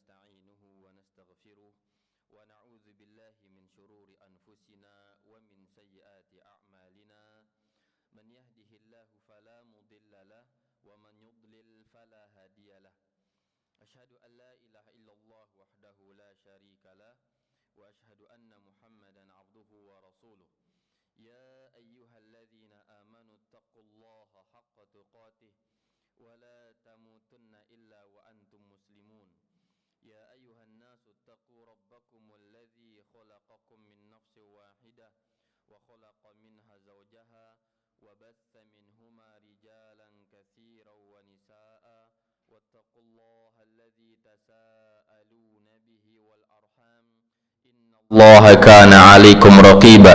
ونستعينه ونستغفره ونعوذ بالله من شرور أنفسنا ومن سيئات أعمالنا من يهده الله فلا مضل له ومن يضلل فلا هادي له أشهد أن لا إله إلا الله وحده لا شريك له وأشهد أن محمدا عبده ورسوله يا أيها الذين آمنوا اتقوا الله حق تقاته ولا تموتن إلا وأنتم مسلمون يا أيها الناس اتقوا ربكم الذي خلقكم من نفس واحدة وخلق منها زوجها وبث منهما رجالا كثيرا ونساء واتقوا الله الذي تساءلون به والأرحام إن الله كان عليكم رقيبا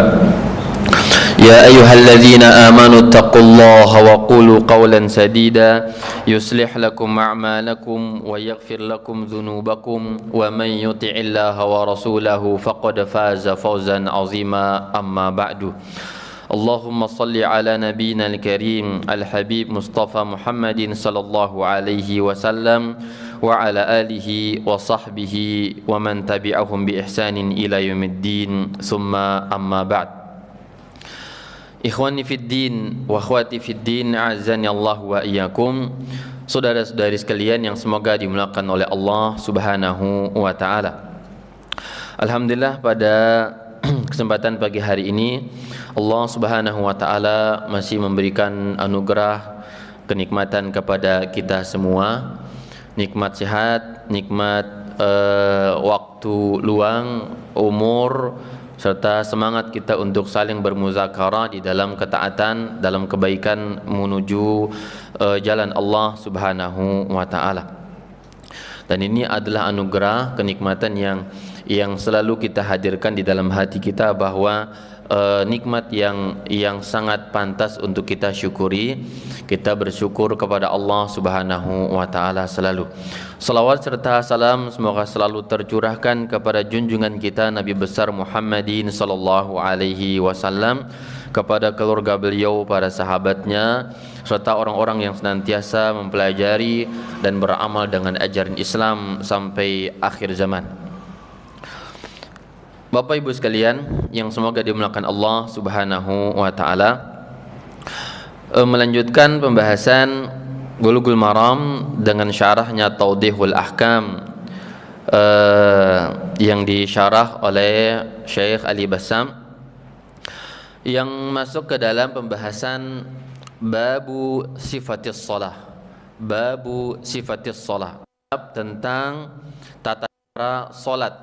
يا أيها الذين آمنوا اتقوا الله وقولوا قولا سديدا يصلح لكم أعمالكم ويغفر لكم ذنوبكم ومن يطع الله ورسوله فقد فاز فوزا عظيما أما بعد اللهم صل على نبينا الكريم الحبيب مصطفى محمد صلى الله عليه وسلم وعلى آله وصحبه ومن تبعهم بإحسان إلى يوم الدين ثم أما بعد Ikhwani fiddin wa akhwati fiddin a'azzani Allah wa iyyakum. Saudara-saudari sekalian yang semoga dimuliakan oleh Allah Subhanahu wa taala. Alhamdulillah pada kesempatan pagi hari ini Allah Subhanahu wa taala masih memberikan anugerah kenikmatan kepada kita semua. Nikmat sehat, nikmat waktu luang, umur serta semangat kita untuk saling bermuzakarah di dalam ketaatan, dalam kebaikan menuju jalan Allah Subhanahu wa taala. Dan ini adalah anugerah kenikmatan yang selalu kita hadirkan di dalam hati kita, bahwa nikmat yang sangat pantas untuk kita syukuri. Kita bersyukur kepada Allah Subhanahu wa taala selalu. Salawat serta salam semoga selalu tercurahkan kepada junjungan kita Nabi besar Muhammadin sallallahu alaihi wasallam, kepada keluarga beliau, para sahabatnya, serta orang-orang yang senantiasa mempelajari dan beramal dengan ajaran Islam sampai akhir zaman. Bapak Ibu sekalian yang semoga dimuliakan Allah Subhanahu wa taala, melanjutkan pembahasan Bulughul Maram dengan syarahnya Tawdihul Ahkam yang disyarah oleh Syekh Ali Bassam, yang masuk ke dalam pembahasan Babu Sifatis Shalah. Babu Sifatis Shalah, tentang tata cara salat,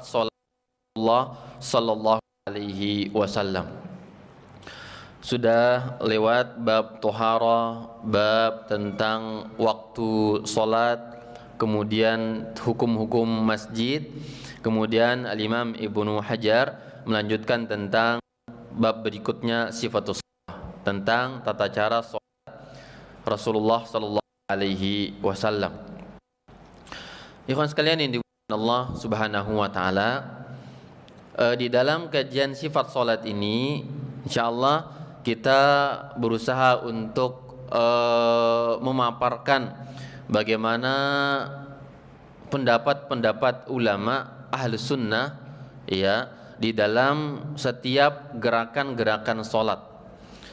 salat Allah sallallahu alaihi wasallam. Sudah lewat bab tohara, bab tentang waktu solat, kemudian hukum-hukum masjid, kemudian Al-Imam Ibnu Hajar melanjutkan tentang bab berikutnya sifatus shalah, tentang tata cara solat Rasulullah sallallahu alaihi wasallam. Ikhwan sekalian yang dimuliakan Allah Subhanahu wa taala, di dalam kajian sifat solat ini insyaallah kita berusaha untuk memaparkan bagaimana pendapat-pendapat ulama Ahlus Sunnah ya di dalam setiap gerakan-gerakan salat.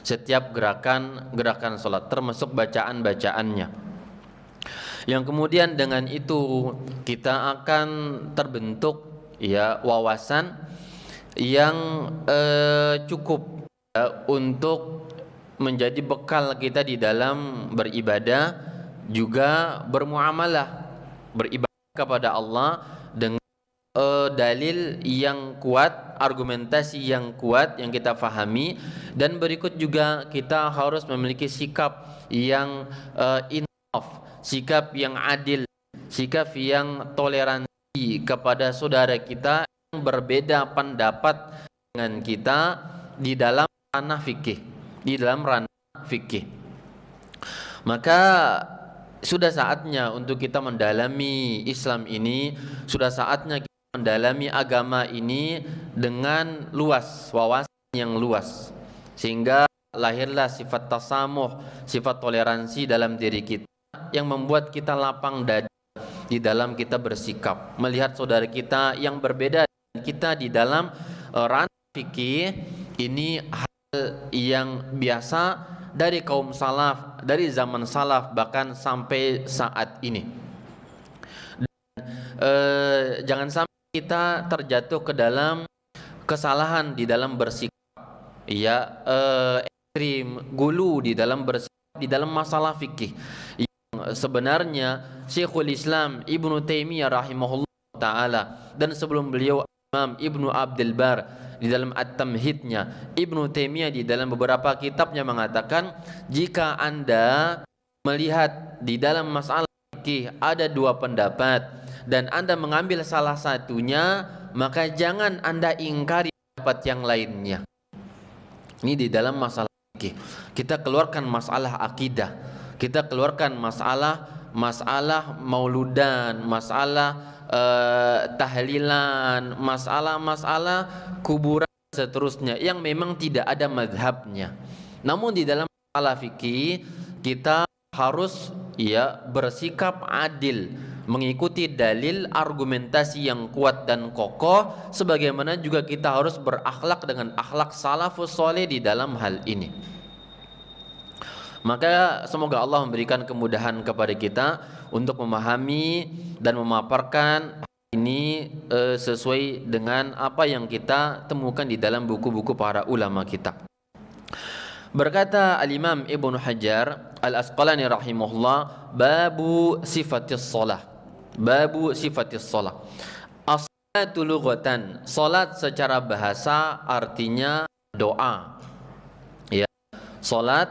Setiap gerakan-gerakan salat termasuk bacaan-bacaannya. Yang kemudian dengan itu kita akan terbentuk ya wawasan yang cukup untuk menjadi bekal kita di dalam beribadah, juga bermuamalah, beribadah kepada Allah dengan dalil yang kuat, argumentasi yang kuat yang kita fahami. Dan berikut juga kita harus memiliki sikap yang insaf, sikap yang adil, sikap yang toleransi kepada saudara kita yang berbeda pendapat dengan kita di dalam ranah fikih, di dalam ranah fikih. Maka sudah saatnya untuk kita mendalami Islam ini, sudah saatnya kita mendalami agama ini dengan luas, wawasan yang luas, sehingga lahirlah sifat tasamuh, sifat toleransi dalam diri kita yang membuat kita lapang dada di dalam kita bersikap, melihat saudara kita yang berbeda dengan kita di dalam ranah fikih. Ini hal yang biasa dari kaum salaf, dari zaman salaf bahkan sampai saat ini. Jangan sampai kita terjatuh ke dalam kesalahan di dalam bersikap, ya, ekstrim, gulu di dalam bersikap di dalam masalah fikih. Yang sebenarnya Syekhul Islam Ibnu Taimiyah rahimahullah taala, dan sebelum beliau Imam Ibnu Abdul Bar di dalam At-Tamhidnya, Ibnu Taimiyah di dalam beberapa kitabnya mengatakan, jika Anda melihat di dalam masalah fikih ada dua pendapat dan Anda mengambil salah satunya, maka jangan Anda ingkari pendapat yang lainnya. Ini di dalam masalah fikih. Kita keluarkan masalah akidah, kita keluarkan masalah mauludan, masalah tahlilan, masalah kuburan seterusnya yang memang tidak ada mazhabnya. Namun di dalam masalah fikih kita harus bersikap adil, mengikuti dalil, argumentasi yang kuat dan kokoh, sebagaimana juga kita harus berakhlak dengan akhlak salafus saleh di dalam hal ini. Maka semoga Allah memberikan kemudahan kepada kita untuk memahami dan memaparkan ini sesuai dengan apa yang kita temukan di dalam buku-buku para ulama kita. Berkata Al-Imam Ibnu Hajar Al-Asqalani rahimahullah, babu sifatis shalah. Babu sifatis shalah. As-salatu lughatan, salat secara bahasa artinya doa. Ya. Salat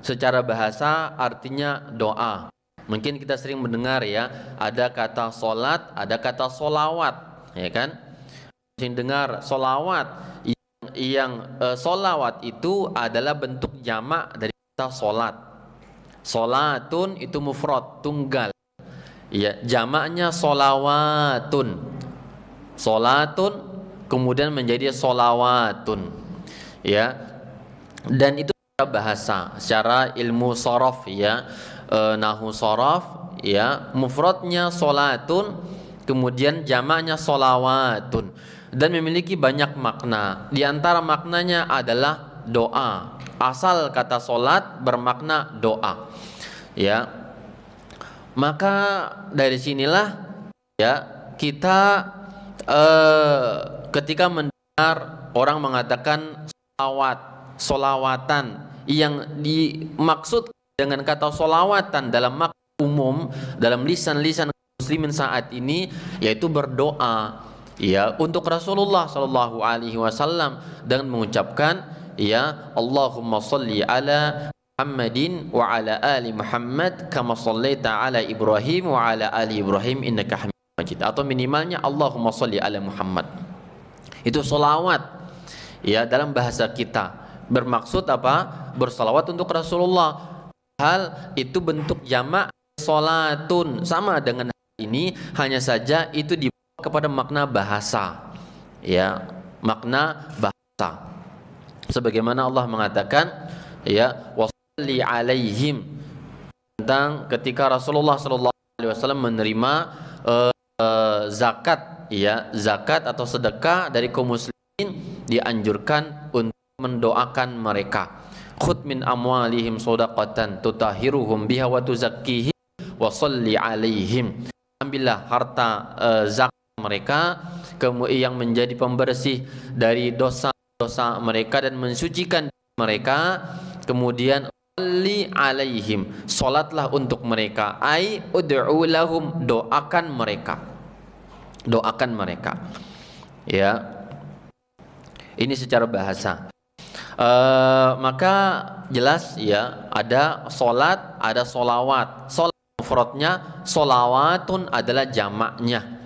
secara bahasa artinya doa. Mungkin kita sering mendengar ya, ada kata salat, ada kata solawat, ya kan? Sering dengar solawat. Yang solawat itu adalah bentuk jamak dari kata solat. Solatun itu mufrad, tunggal. Ya, jamaknya solawatun. Solatun kemudian menjadi solawatun. Ya, dan itu secara bahasa, secara ilmu sorof ya, nahu sorof ya, mufradnya solatun, kemudian jamaknya solawatun, dan memiliki banyak makna. Di antara maknanya adalah doa. Asal kata solat bermakna doa. Ya, maka dari sinilah ya kita ketika mendengar orang mengatakan solawatan, yang dimaksud dengan kata solawatan dalam makna umum dalam lisan-lisan muslimin saat ini yaitu berdoa ya untuk Rasulullah sallallahu alaihi wasallam dengan mengucapkan ya Allahumma shalli ala Muhammadin wa ala ali Muhammad kama shallaita ala Ibrahim wa ala ali Ibrahim innaka Hamidum Majid, atau minimalnya Allahumma shalli ala Muhammad. Itu solawat ya dalam bahasa kita, bermaksud apa? Bersalawat untuk Rasulullah. Hal itu bentuk jamak solatun, sama dengan ini, hanya saja itu dibawa kepada makna bahasa ya, makna bahasa, sebagaimana Allah mengatakan ya wasalli alaihim, tentang ketika Rasulullah sallallahu alaihi wasallam menerima zakat ya, zakat atau sedekah dari kaum muslimin, dianjurkan untuk mendoakan mereka. Khudh min amwalihim shadaqatan tutahhiruhum biha wa tuzakkihim wa shalli alaihim. Ambillah harta zakat mereka yang menjadi pembersih dari dosa-dosa mereka dan mensucikan mereka, kemudian shalli alaihim, salatlah untuk mereka, ai ud'u lahum, doakan mereka. Doakan mereka. Ya. Ini secara bahasa. Maka jelas ya, ada solat, ada solawat. Solat mufradnya, solawatun adalah jamaknya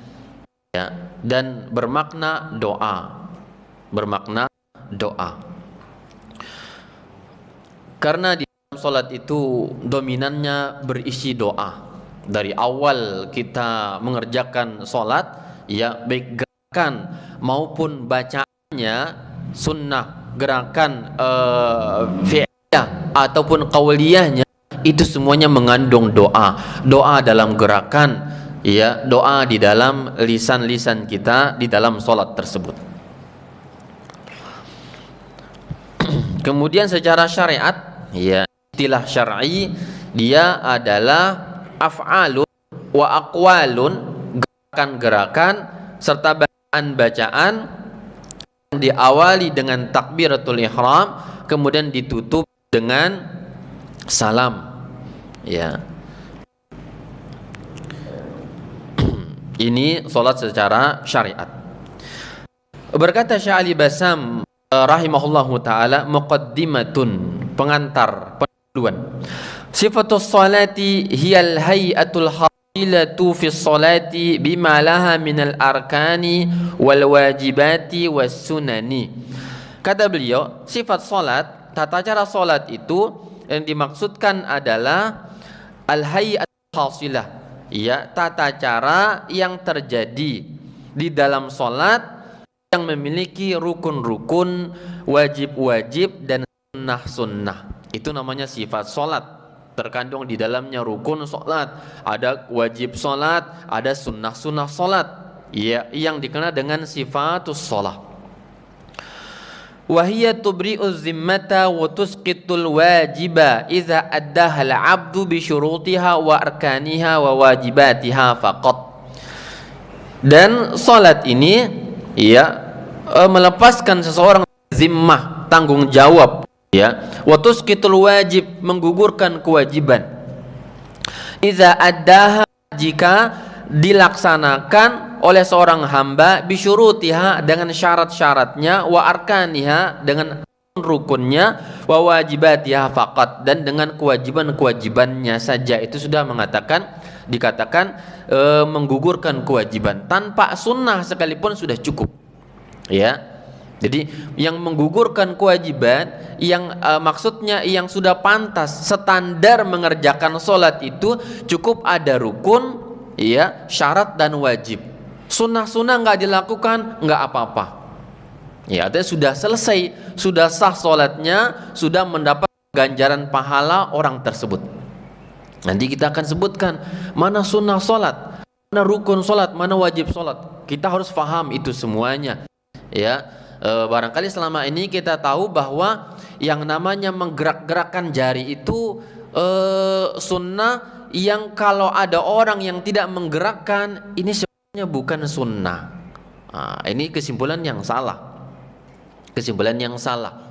ya, dan bermakna doa, bermakna doa. Karena di dalam solat itu dominannya berisi doa. Dari awal kita mengerjakan solat ya, baik gerakan maupun bacaannya, sunnah, gerakan fi'liyah ataupun qauliyahnya, itu semuanya mengandung doa. Doa dalam gerakan, ya doa di dalam lisan-lisan kita di dalam sholat tersebut. Kemudian secara syariat, ya istilah syar'i dia adalah af'alun wa aqwalun, gerakan-gerakan serta bacaan-bacaan yang diawali dengan takbiratul ihram kemudian ditutup dengan salam. Ya. Ini salat secara syariat. Berkata Syekh Ali Bassam rahimahullahu taala, muqaddimatun, pengantar, pendahuluan. Sifatus salati hiyal hayatul hasilatu fi salati bima laha minal arkani wal wajibati was sunani. Kata beliau, sifat salat, tata cara salat itu yang dimaksudkan adalah al hayatul hasilah, ya, tata cara yang terjadi di dalam salat yang memiliki rukun-rukun, wajib-wajib dan sunnah-sunnah. Itu namanya sifat salat. Terkandung di dalamnya rukun salat, ada wajib salat, ada sunnah-sunnah salat, ya, yang dikenal dengan sifatus salat. Wa hiya tubri'uz zimmata wa tusqitul wajiba idza addaha al-'abdu bi syurutiha wa arkaniha wa wajibatiha faqat. Dan salat ini, ya, melepaskan seseorang zimmah, tanggung jawab, ya, wa tusqitul wajib, menggugurkan kewajiban, idza addaha, jika dilaksanakan oleh seorang hamba, bisyurutiha, dengan syarat-syaratnya, wa arkaniha, dengan rukunnya, wa wajibatiha faqat, dan dengan kewajiban-kewajibannya saja. Itu sudah dikatakan menggugurkan kewajiban. Tanpa sunnah sekalipun sudah cukup, ya. Jadi yang menggugurkan kewajiban, yang maksudnya yang sudah pantas standar mengerjakan sholat itu cukup ada rukun, ya, syarat dan wajib. Sunnah-sunnah nggak dilakukan nggak apa-apa, ya, artinya sudah selesai, sudah sah sholatnya, sudah mendapat ganjaran pahala orang tersebut. Nanti kita akan sebutkan mana sunnah sholat, mana rukun sholat, mana wajib sholat. Kita harus paham itu semuanya, ya. Barangkali selama ini kita tahu bahwa yang namanya menggerak-gerakkan jari itu sunnah, yang kalau ada orang yang tidak menggerakkan ini sebenarnya bukan sunnah. Ini kesimpulan yang salah.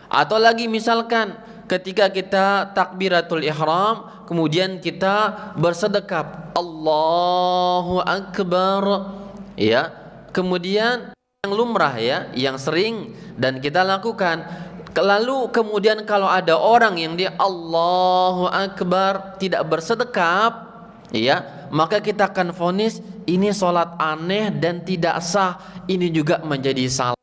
Atau lagi misalkan ketika kita takbiratul ihram kemudian kita bersedekap Allahu Akbar, ya, kemudian yang lumrah, ya, yang sering dan kita lakukan. Lalu kemudian kalau ada orang yang dia Allahu Akbar tidak bersedekap, ya, maka kita akan vonis ini sholat aneh dan tidak sah. Ini juga menjadi salah.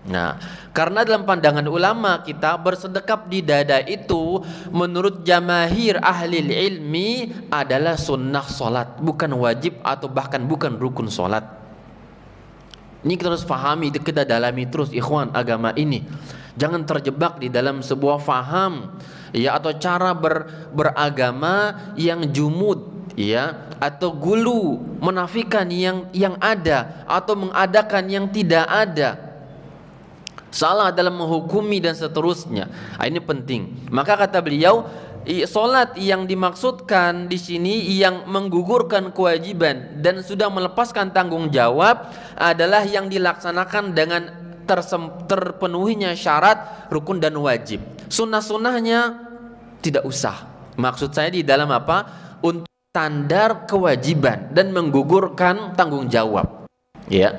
Nah, karena dalam pandangan ulama kita bersedekap di dada itu menurut jamahir ahli ilmi adalah sunnah sholat, bukan wajib atau bahkan bukan rukun sholat. Ini kita harus pahami, kita dalami terus ikhwan agama ini. Jangan terjebak di dalam sebuah faham, ya, atau cara beragama yang jumud, ya, atau gulu, menafikan yang ada atau mengadakan yang tidak ada. Salah dalam menghukumi dan seterusnya. Ini penting. Maka kata beliau, salat yang dimaksudkan di sini yang menggugurkan kewajiban dan sudah melepaskan tanggung jawab adalah yang dilaksanakan dengan terpenuhinya syarat, rukun dan wajib. Sunnah-sunnahnya tidak usah. Maksud saya di dalam apa? Untuk standar kewajiban dan menggugurkan tanggung jawab, ya,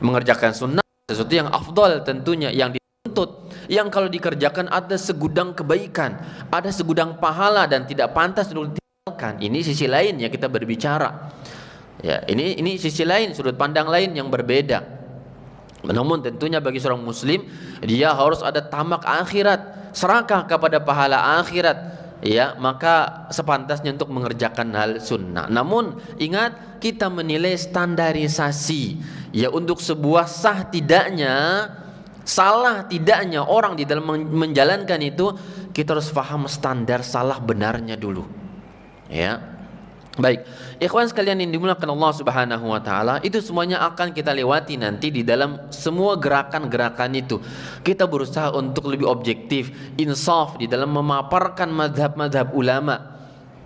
mengerjakan sunnah sesuatu yang afdal tentunya, yang dituntut, yang kalau dikerjakan ada segudang kebaikan, ada segudang pahala dan tidak pantas untuk ditinggalkan. Ini sisi lain yang kita berbicara, ya, ini sisi lain, sudut pandang lain yang berbeda. Namun tentunya bagi seorang muslim dia harus ada tamak akhirat, serakah kepada pahala akhirat, ya, maka sepantasnya untuk mengerjakan hal sunnah. Namun ingat, kita menilai standarisasi, ya, untuk sebuah sah tidaknya, salah tidaknya orang di dalam menjalankan itu, kita harus paham standar salah benarnya dulu, ya. Baik, ikhwan sekalian yang dimuliakan Allah Subhanahu wa taala, itu semuanya akan kita lewati nanti di dalam semua gerakan-gerakan itu. Kita berusaha untuk lebih objektif, insaf di dalam memaparkan mazhab-mazhab ulama.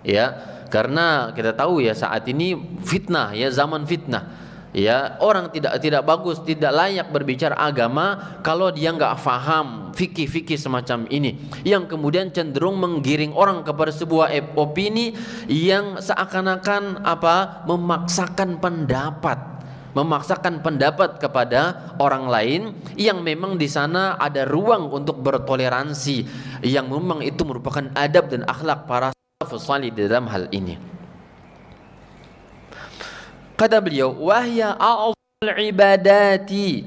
Ya, karena kita tahu ya saat ini fitnah, ya zaman fitnah. Ya, orang tidak bagus, tidak layak berbicara agama kalau dia nggak faham fikih-fikih semacam ini, yang kemudian cenderung menggiring orang kepada sebuah opini yang seakan-akan memaksakan pendapat kepada orang lain, yang memang di sana ada ruang untuk bertoleransi, yang memang itu merupakan adab dan akhlak para salafus salih dalam hal ini. Kata beliau, wahya a'zamul ibadati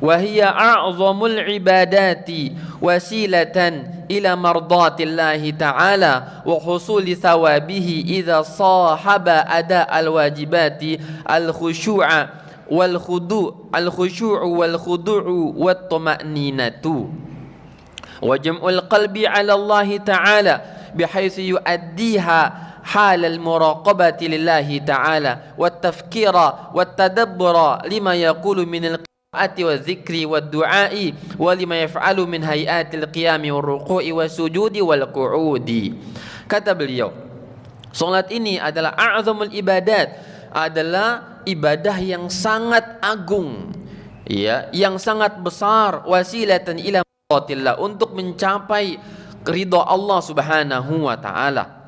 wahya a'zamul ibadati wasilatan ila mardatillahi ta'ala wa husuli thawabihi idza sahaba ada al-wajibati al-khushu'a wal khudu'u wat tuma'ninatu wa jam'ul qalbi 'ala Allah ta'ala bihaitsu yu'addiha حال المراقبة لله تعالى والتفكير والتدبر لما يقول من القراءة والذكر والدعاء ولما يفعل من هيئات القيام والركوع والسجود والقعود. Kata beliau, salat ini adalah a'zamul ibadat, adalah ibadah yang sangat agung, ya, yang sangat besar, wasilatan ila mardatillah, untuk mencapai ridha Allah Subhanahu wa taala,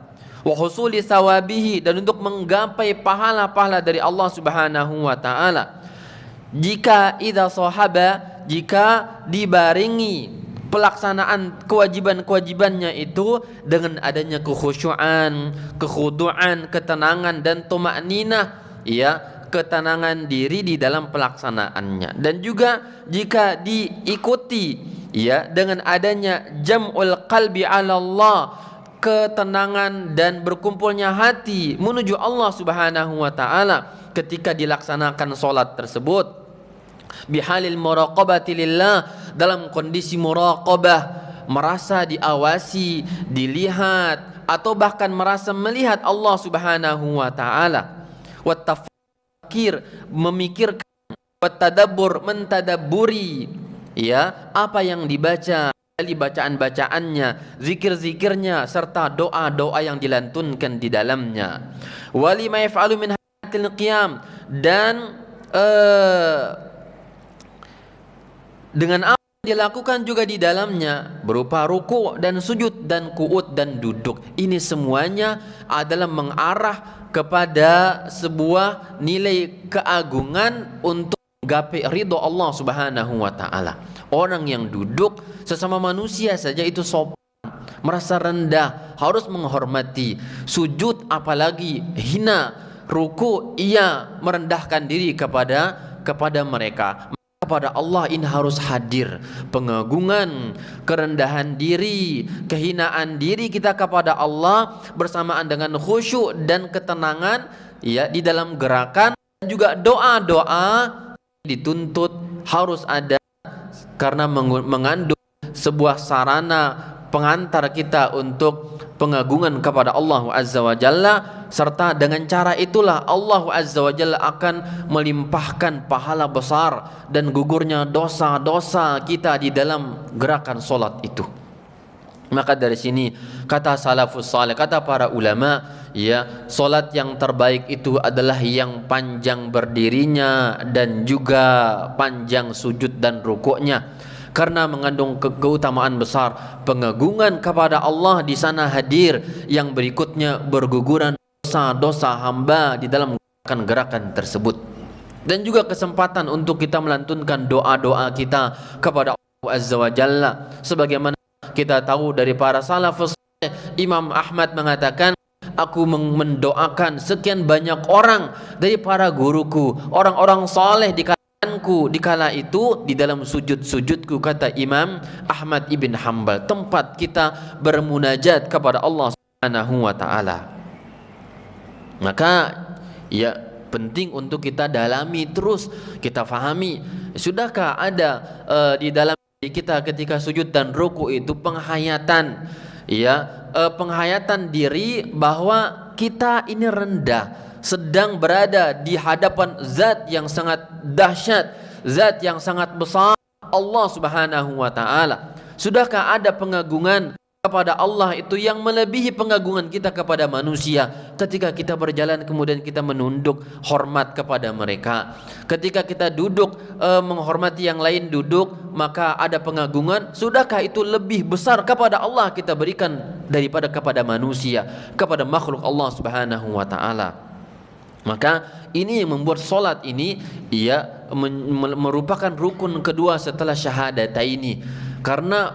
wa husuli thawabihi, dan untuk menggapai pahala-pahala dari Allah Subhanahu wa taala. Jika dibarengi pelaksanaan kewajiban-kewajibannya itu dengan adanya kekhusyuan, kekhuduan, ketenangan dan tuma'ninah, ya, ketenangan diri di dalam pelaksanaannya. Dan juga jika diikuti, ya, dengan adanya jam'ul qalbi 'ala Allah, ketenangan dan berkumpulnya hati menuju Allah Subhanahu wa taala ketika dilaksanakan salat tersebut, bihalil muraqabati lillah, dalam kondisi muraqabah, merasa diawasi, dilihat, atau bahkan merasa melihat Allah Subhanahu wa taala, wa tafkir, memikirkan, wa tadabbur, mentadabburi, ya, apa yang dibaca, dari bacaan-bacaannya, zikir-zikirnya, serta doa-doa yang dilantunkan di dalamnya. Wali ma yaf'alu min hayatil qiyam, dan dengan apa yang dilakukan juga di dalamnya berupa ruku' dan sujud dan qu'ud dan duduk. Ini semuanya adalah mengarah kepada sebuah nilai keagungan untuk menggapai ridho Allah Subhanahu wa taala. Orang yang duduk sesama manusia saja itu sopan, merasa rendah, harus menghormati. Sujud apalagi hina, ruku ia merendahkan diri kepada mereka. Kepada Allah ini harus hadir pengagungan, kerendahan diri, kehinaan diri kita kepada Allah bersamaan dengan khusyuk dan ketenangan, ya, di dalam gerakan. Dan juga doa-doa dituntut harus ada, karena mengandung sebuah sarana pengantar kita untuk pengagungan kepada Allah Azza wa Jalla, serta dengan cara itulah Allah Azza wa Jalla akan melimpahkan pahala besar dan gugurnya dosa-dosa kita di dalam gerakan solat itu. Maka dari sini kata salafus saleh, kata para ulama, ya, solat yang terbaik itu adalah yang panjang berdirinya dan juga panjang sujud dan rukuknya, karena mengandung keutamaan besar. Pengagungan kepada Allah di sana hadir, yang berikutnya berguguran dosa-dosa hamba di dalam gerakan tersebut, dan juga kesempatan untuk kita melantunkan doa-doa kita kepada Allah Azza wa Jalla. Sebagaimana kita tahu dari para salafus, Imam Ahmad mengatakan, aku mendoakan sekian banyak orang dari para guruku, orang-orang saleh di kalanganku di kala itu di dalam sujud-sujudku, kata Imam Ahmad ibn Hanbal, tempat kita bermunajat kepada Allah Subhanahu wa taala. Maka ya penting untuk kita dalami terus, kita fahami. Sudahkah ada di dalam kita ketika sujud dan ruku itu penghayatan, ya, penghayatan diri bahwa kita ini rendah, sedang berada di hadapan zat yang sangat dahsyat, zat yang sangat besar, Allah Subhanahu wa taala. Sudahkah ada pengagungan kepada Allah itu yang melebihi pengagungan kita kepada manusia? Ketika kita berjalan kemudian kita menunduk hormat kepada mereka, ketika kita duduk menghormati yang lain duduk, maka ada pengagungan. Sudahkah itu lebih besar kepada Allah kita berikan daripada kepada manusia, kepada makhluk Allah Subhanahu wa taala? Maka ini yang membuat solat ini merupakan rukun kedua setelah syahadataini. Karena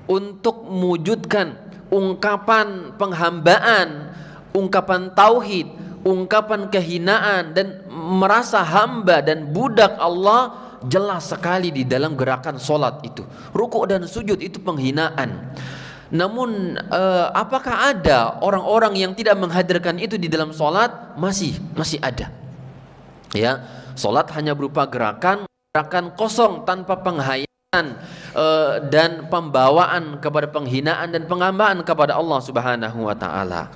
untuk mewujudkan ungkapan penghambaan, ungkapan tauhid, ungkapan kehinaan dan merasa hamba dan budak Allah jelas sekali di dalam gerakan solat itu. Rukuk dan sujud itu penghinaan. Namun apakah ada orang-orang yang tidak menghadirkan itu di dalam solat? Masih ada. Ya, solat hanya berupa gerakan kosong tanpa penghayatan dan pembawaan kepada penghinaan dan penghambaan kepada Allah Subhanahu wa taala.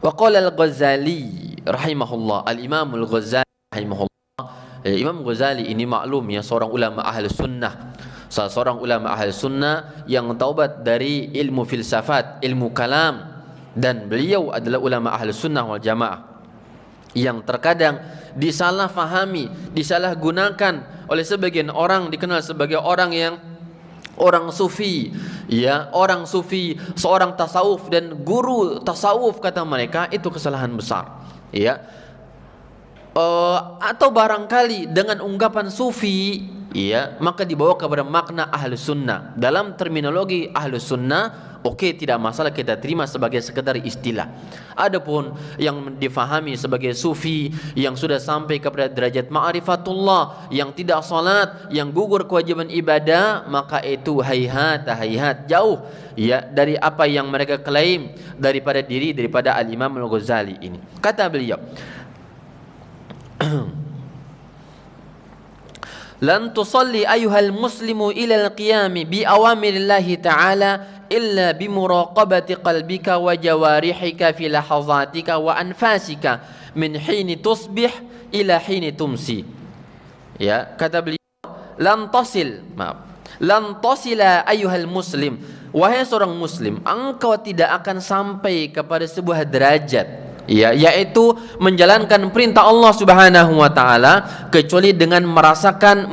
Wa qala al-Ghazali rahimahullah, al-Imam al-Ghazali rahimahullah. Imam Ghazali ini maklum ya, seorang ulama ahli sunnah, seorang ulama ahli sunnah yang taubat dari ilmu filsafat, ilmu kalam, dan beliau adalah ulama ahli sunnah wal jamaah yang terkadang disalah fahami, disalahgunakan oleh sebagian orang, dikenal sebagai orang sufi, ya, orang sufi, seorang tasawuf dan guru tasawuf kata mereka, itu kesalahan besar, ya. Atau barangkali dengan ungkapan sufi, ya, maka dibawa kepada makna ahlu sunnah. Dalam terminologi ahlu sunnah, oke, tidak masalah kita terima sebagai sekedar istilah. Adapun yang difahami sebagai sufi yang sudah sampai kepada derajat ma'rifatullah, yang tidak salat, yang gugur kewajiban ibadah, maka itu hayhat jauh ya dari apa yang mereka klaim daripada al-Imam al-Ghazali ini. Kata beliau, lan tusalli ayyuhal muslimu ila al-qiyami bi awamirillahi ta'ala illa bi muraqabati qalbika wa jawarihika fi lahazatika wa anfasika min hini tusbih ila hini tumsi. Ya, kata beliau, lan tasila ayyuhal muslim, wahai seorang muslim, engkau tidak akan sampai kepada sebuah derajat, ya, yaitu menjalankan perintah Allah Subhanahu wa taala kecuali dengan merasakan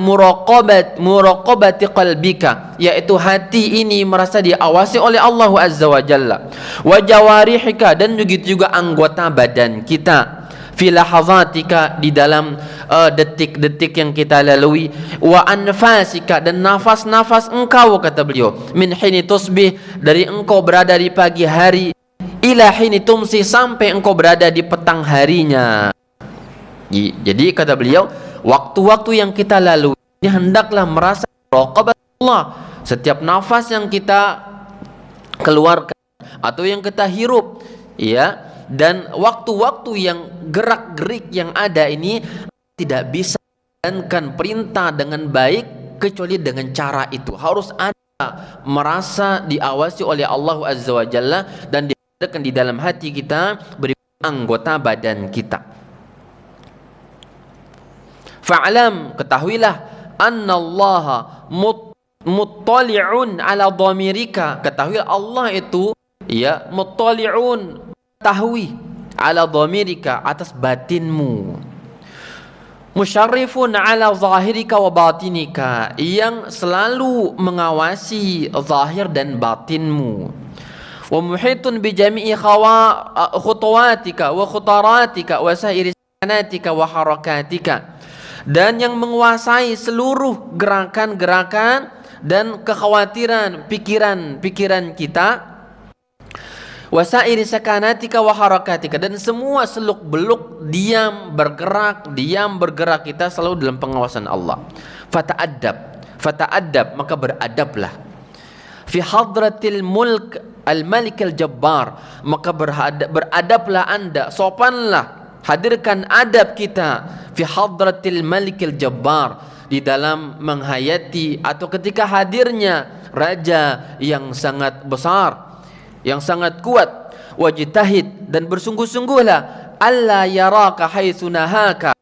muraqabati qalbika, yaitu hati ini merasa diawasi oleh Allah Azza wa Jalla, wa jawarihika, dan begitu juga anggota badan kita, fi lahazatika, di dalam detik-detik yang kita lalui, wa anfasika, dan nafas-nafas engkau, kata beliau, min hini tusbih, dari engkau berada di pagi hari, ila hini tumsi, sampai engkau berada di petang harinya. Jadi kata beliau, waktu-waktu yang kita lalui ini hendaklah merasa muraqabah Allah. Setiap nafas yang kita keluarkan atau yang kita hirup, ya, dan waktu-waktu yang gerak-gerik yang ada ini tidak bisa menjalankan perintah dengan baik kecuali dengan cara itu. Harus ada merasa diawasi oleh Allah Azza wa Jalla dan di dalam hati kita beri anggota badan kita. Fa'lam, ketahuilah, annallaha muttali'un ala dhamirika, ketahuilah Allah itu, ya, muttali'un, ketahui, ala dhamirika, atas batinmu, musyarrifun ala zahirika wa batinika, yang selalu mengawasi zahir dan batinmu, wa muhitun bi jami'i khutuwatika wa khutaratika wa sairi sakanatika wa harakatika, dan yang menguasai seluruh gerakan-gerakan dan kekhawatiran pikiran-pikiran kita, wa sairi sakanatika wa harakatika, dan semua seluk-beluk diam bergerak kita selalu dalam pengawasan Allah. Fata'addab, maka beradablah, fi hadratil mulk al-malik al-jabbar, maka beradablah anda, sopanlah, hadirkan adab kita, fi hadratil malik al-jabbar, di dalam menghayati atau ketika hadirnya raja yang sangat besar, yang sangat kuat. Wajtahid, dan bersungguh-sungguhlah, alla yaraka haitsu nahaka,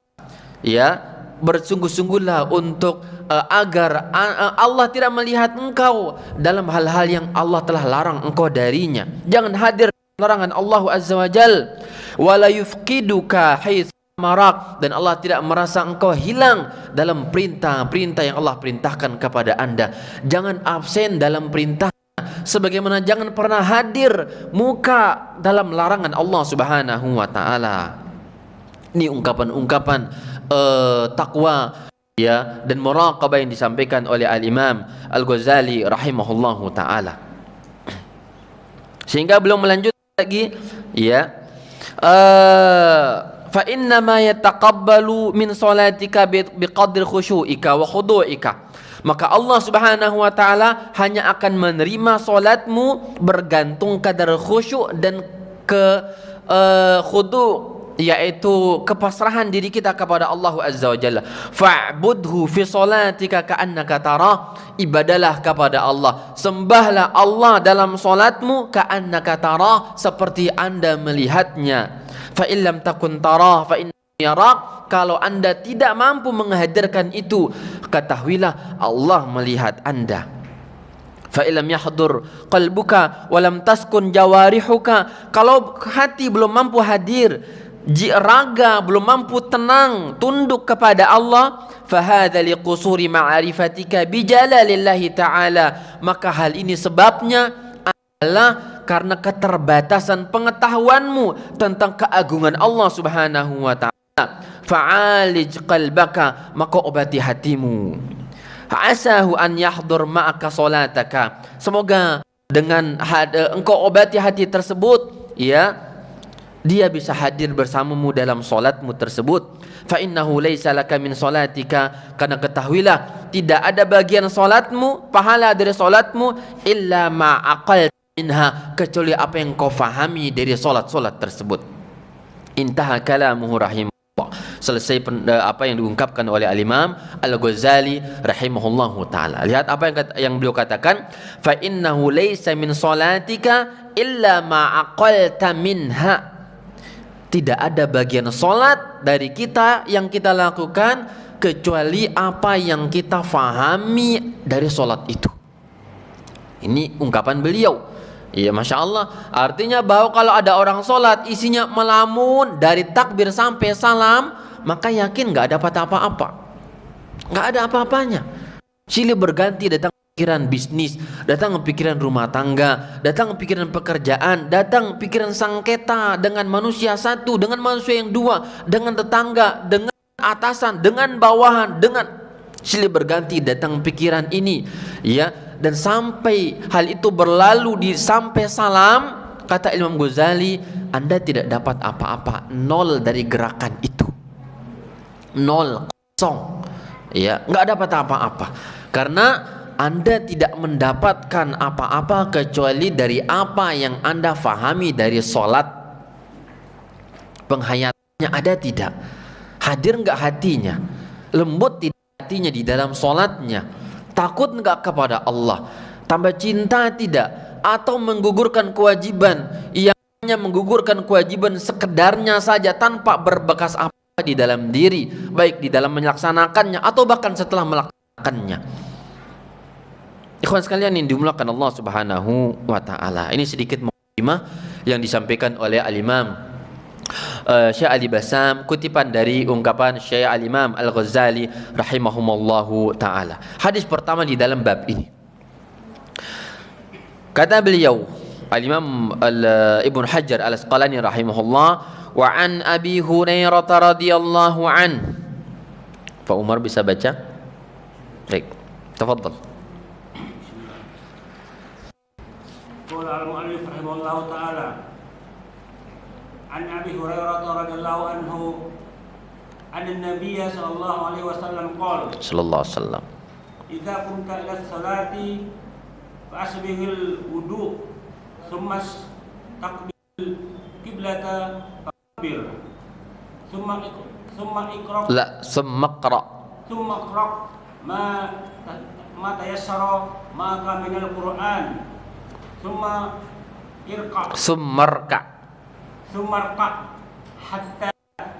ya, bersungguh-sungguhlah untuk agar Allah tidak melihat engkau dalam hal-hal yang Allah telah larang engkau darinya. Jangan hadir larangan Allah Azza wa Jal. Wala yufqiduka haitsu marak, dan Allah tidak merasa engkau hilang dalam perintah-perintah yang Allah perintahkan kepada Anda. Jangan absen dalam perintah, sebagaimana jangan pernah hadir muka dalam larangan Allah Subhanahu wa taala. Ini ungkapan-ungkapan takwa, ya, dan muraqabah yang disampaikan oleh Al-Imam Al-Ghazali rahimahullahu taala. Sehingga belum melanjut lagi, ya, fa inna ma yataqabbalu min salatika biqadri khusyu'ika wa khudu'ika, maka Allah Subhanahu wa taala hanya akan menerima salatmu bergantung kadar khusyuk dan khudu', yaitu kepasrahan diri kita kepada Allah Azza wa Jalla. Fa'budhu fi salatika ka'annaka tarah, ibadalah kepada Allah, sembahlah Allah dalam salatmu ka'annaka tarah, seperti Anda melihatnya. Fa illam takun tarah fa inna yarak, kalau Anda tidak mampu menghadirkan itu, ketahuilah Allah melihat Anda. Fa illam yahdur qalbuka wa lam taskun jawarihuka, kalau hati belum mampu hadir, raga belum mampu tenang tunduk kepada Allah, fahadha liqusuri ma'rifatika bijalalillahi ta'ala, maka hal ini sebabnya adalah karena keterbatasan pengetahuanmu tentang keagungan Allah Subhanahu wa ta'ala. Fa'alij qalbaka, maka obati hatimu. Asahu an yahdur ma'aka salataka, semoga dengan engkau obati hati tersebut, ya, dia bisa hadir bersamamu dalam solatmu tersebut. Fa innahu laisa laka min salatika, karena ketahuilah tidak ada bagian solatmu, pahala dari solatmu, illa ma aqal minha, kecuali apa yang kau fahami dari solat-solat tersebut. Intaha kalamuhu rahimahullah, selesai apa yang diungkapkan oleh Al-Imam Al-Ghazali rahimahullahu taala. Lihat apa yang beliau katakan, fa innahu laisa min salatika illa ma aqalta minha, tidak ada bagian solat dari kita yang kita lakukan kecuali apa yang kita fahami dari solat itu. Ini ungkapan beliau. Iya, Masya Allah. Artinya bahwa kalau ada orang solat isinya melamun dari takbir sampai salam, maka yakin gak dapat apa-apa, gak ada apa-apanya. Silih berganti, datang pikiran bisnis, datang pikiran rumah tangga, datang pikiran pekerjaan, datang pikiran sengketa dengan manusia satu, dengan manusia yang dua, dengan tetangga, dengan atasan, dengan bawahan, dengan silih berganti datang pikiran ini, ya, dan sampai hal itu berlalu di sampai salam, kata Imam Ghazali, Anda tidak dapat apa-apa, nol dari gerakan itu, nol, kosong, ya, nggak dapat apa-apa, karena Anda tidak mendapatkan apa-apa kecuali dari apa yang Anda fahami dari solat. Penghayatannya ada tidak? Hadir enggak hatinya? Lembut tidak hatinya di dalam solatnya? Takut enggak kepada Allah? Tambah cinta tidak? Atau menggugurkan kewajiban yang hanya menggugurkan kewajiban sekedarnya saja tanpa berbekas apa di dalam diri, baik di dalam melaksanakannya atau bahkan setelah melaksanakannya. Ikhwan sekalian yang dimuliakan Allah Subhanahu wa taala. Ini sedikit mukadimah yang disampaikan oleh Al-Imam Syekh Ali Bassam, kutipan dari ungkapan Syekh Al-Imam Al-Ghazali rahimahumallahu taala. Hadis pertama di dalam bab ini. Kata beliau Al-Imam Ibnu Hajar Al-Asqalani rahimahullah, wa an Abi Hurairah radhiyallahu an. Pak Umar bisa baca? Baik, tafadhal. Qala al-mu'allif rahimahullahu ta'ala an Abi Hurairah radhiyallahu anhu anna an-nabiy sallallahu alaihi wasallam qala sallallahu alaihi wasallam idza kunta ila salati fa asbihil wudu thumma taqbil qiblata faqbir thumma iqra thumma iqra ma tayassara ma ka minal Qur'an thumma irqa Summarka. sumarqa hatta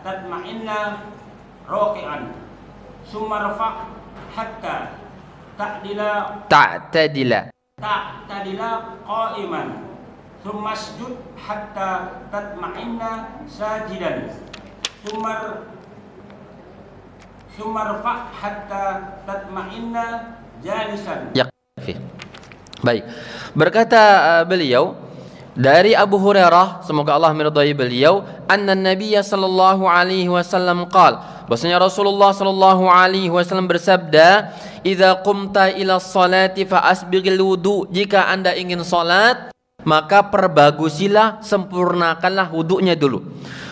tatma'inna raqi'an sumarfa hatta ta'dila Ta'tadila. qa'iman sumasjud hatta tatma'inna sajidan sumarfa hatta tatma'inna jalisan. Ya. Baik. Berkata beliau dari Abu Hurairah, semoga Allah meridai beliau, anna Nabiyya sallallahu alaihi wasallam qala, bahwasanya Rasulullah sallallahu alaihi wasallam bersabda, "Idza qumta ila sholati fa asbighil wudu." Jika Anda ingin salat, maka perbagusilah, sempurnakanlah wudunya dulu.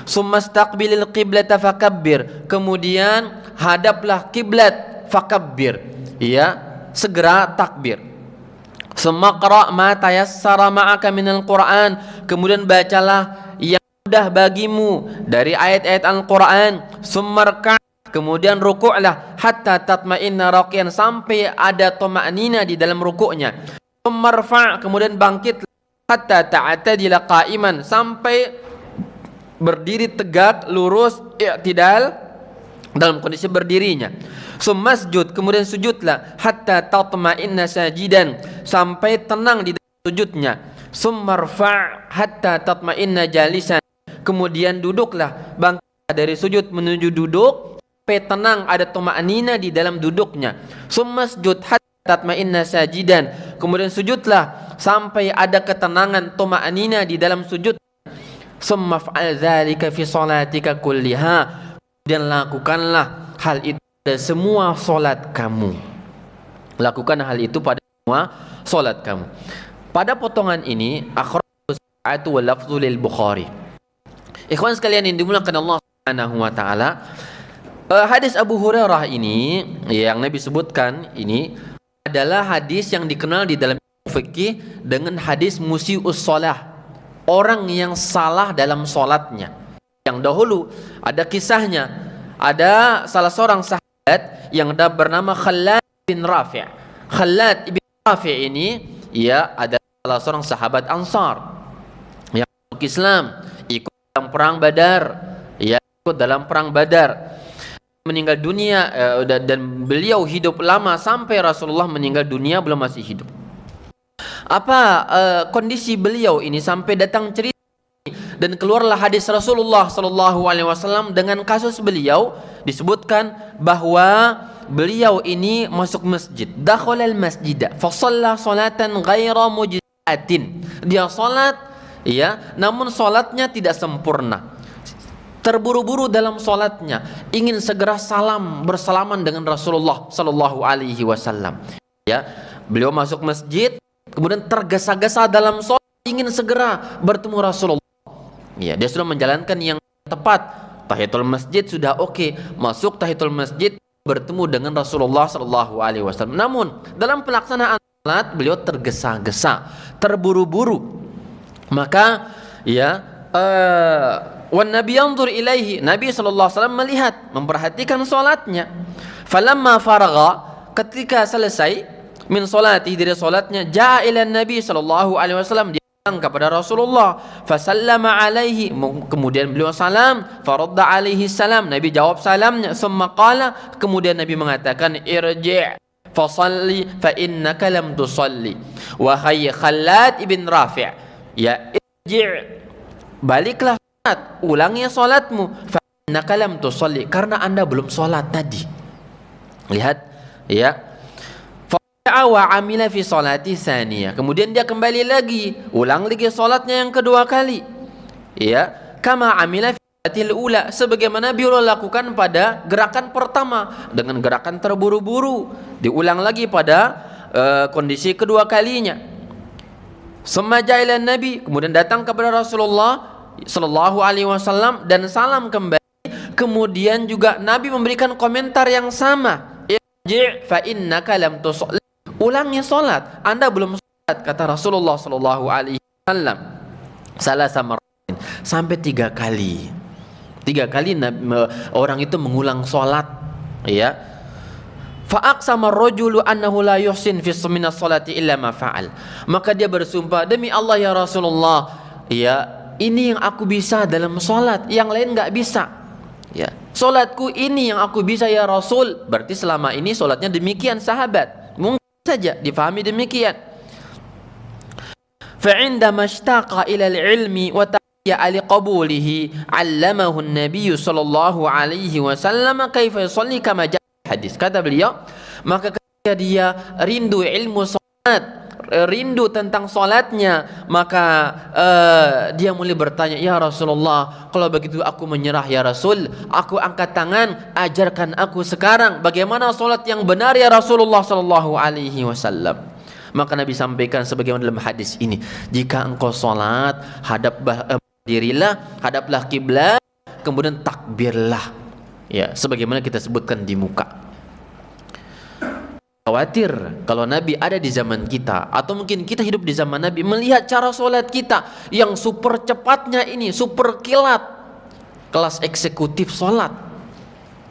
Summastaqbilil qiblata fakabbir. Kemudian hadaplah kiblat, fakabbir. Ya, segera takbir. Sumaqra ma tayassara ma'aka minal Qur'an. Kemudian bacalah yang mudah bagimu dari ayat-ayat Al-Qur'an. Summarka. Kemudian rukuklah hatta tatma'inna raqiyan, sampai ada tuma'nina di dalam rukuknya. Summarfa. Kemudian bangkit hatta ta'tadila qa'iman, sampai berdiri tegak lurus, i'tidal dalam kondisi berdirinya. Sumasjud. Kemudian sujudlah hatta tatma'inna sajidan, sampai tenang di dalam sujudnya. Summarfa hatta tatma'inna jalisan. Kemudian duduklah, bangkit dari sujud menuju duduk sampai tenang, ada tuma'nina di dalam duduknya. Sumasjud hatta tatma'inna sajidan. Kemudian sujudlah sampai ada ketenangan, tuma'nina di dalam sujud. Summaf'al dzalika fi sholatika kulliha. Dan lakukanlah hal itu pada semua solat kamu. Lakukan hal itu pada semua solat kamu. Pada potongan ini akhrajus sa'atu wal lafzu lil Bukhari. Ikhwan sekalian yang dimuliakan Allah Subhanahu wa taala, hadis Abu Hurairah ini yang Nabi sebutkan ini adalah hadis yang dikenal di dalam fikih dengan hadis musii'us shalah, orang yang salah dalam salatnya. Yang dahulu ada kisahnya, ada salah seorang sahabat yang bernama Khalad bin Rafi'. Khalad bin Rafi' ini ia adalah salah seorang sahabat Ansar yang masuk Islam, ikut dalam perang Badar, ya, ikut dalam perang Badar, meninggal dunia, dan beliau hidup lama sampai Rasulullah meninggal dunia belum masih hidup. Apa kondisi beliau ini sampai datang cerita dan keluarlah hadis Rasulullah sallallahu alaihi wasallam dengan kasus beliau, disebutkan bahwa beliau ini masuk masjid, dakhalal masjid fa shalla salatan ghaira mujzatin. Dia salat, ya, namun salatnya tidak sempurna. Terburu-buru dalam salatnya, ingin segera bersalaman dengan Rasulullah sallallahu alaihi wasallam. Ya, beliau masuk masjid, kemudian tergesa-gesa dalam salat, ingin segera bertemu Rasulullah. Ya, dia sudah menjalankan yang tepat. Tahiyatul masjid sudah oke, masuk tahiyatul masjid bertemu dengan Rasulullah sallallahu alaihi wasallam. Namun dalam pelaksanaan salat beliau tergesa-gesa, terburu-buru. Maka ya wan nabi yanzur ilaihi, Nabi sallallahu alaihi wasallam melihat, memperhatikan salatnya. Falamma faragha, ketika selesai min salati, dari salatnya, jaa ila Nabi sallallahu alaihi wasallam, kepada Rasulullah, fasallama alaihi, kemudian beliau salam, faradda alaihi salam, Nabi jawab salamnya, summa qala, kemudian Nabi mengatakan, irji' fasalli fa innaka lam tusalli. Wahai Khalad ibn Rafi', ya, irji', baliklah salat, ulangi salatmu, fa innaka lam tusalli, karena Anda belum salat tadi. Lihat, ya, wa amila fi salati tsaniyah, kemudian dia kembali lagi, ulang lagi salatnya yang kedua kali, ya, kama amila fi salatil ula, sebagaimana beliau lakukan pada gerakan pertama dengan gerakan terburu-buru, diulang lagi pada kondisi kedua kalinya. Summa ja'ila Nabi, kemudian datang kepada Rasulullah sallallahu alaihi wasallam dan salam kembali. Kemudian juga Nabi memberikan komentar yang sama, irji' fa innaka lam tusalli, ulangi salat, Anda belum salat, kata Rasulullah sallallahu alaihi wasallam. Salasa marratin, sampai 3 kali. 3 kali orang itu mengulang salat, ya. Fa'aqsama ar-rajulu annahu la yuhsin fi minas salati illa ma fa'al. Maka dia bersumpah, demi Allah ya Rasulullah, ya ini yang aku bisa dalam salat, yang lain enggak bisa. Ya, salatku ini yang aku bisa ya Rasul. Berarti selama ini salatnya demikian sahabat. Mungkin saja difahami demikian. Fa'indama ishtaqa ila al-ilmi wa ta'ya liqabulihi 'allamahu an-nabiy sallallahu alaihi wasallam kaifa yusalli kama ja'a hadis. Kata beliau, maka ketika dia rindu ilmu salat, rindu tentang salatnya, maka dia mulai bertanya, ya Rasulullah, kalau begitu aku menyerah ya Rasul, aku angkat tangan, ajarkan aku sekarang bagaimana salat yang benar ya Rasulullah sallallahu alaihi wasallam. Maka Nabi sampaikan sebagaimana dalam hadis ini, jika engkau salat, dirilah, hadaplah kiblat, kemudian takbirlah. Ya, sebagaimana kita sebutkan di muka. Khawatir kalau Nabi ada di zaman kita, atau mungkin kita hidup di zaman Nabi, melihat cara sholat kita yang super cepatnya ini, super kilat, kelas eksekutif sholat.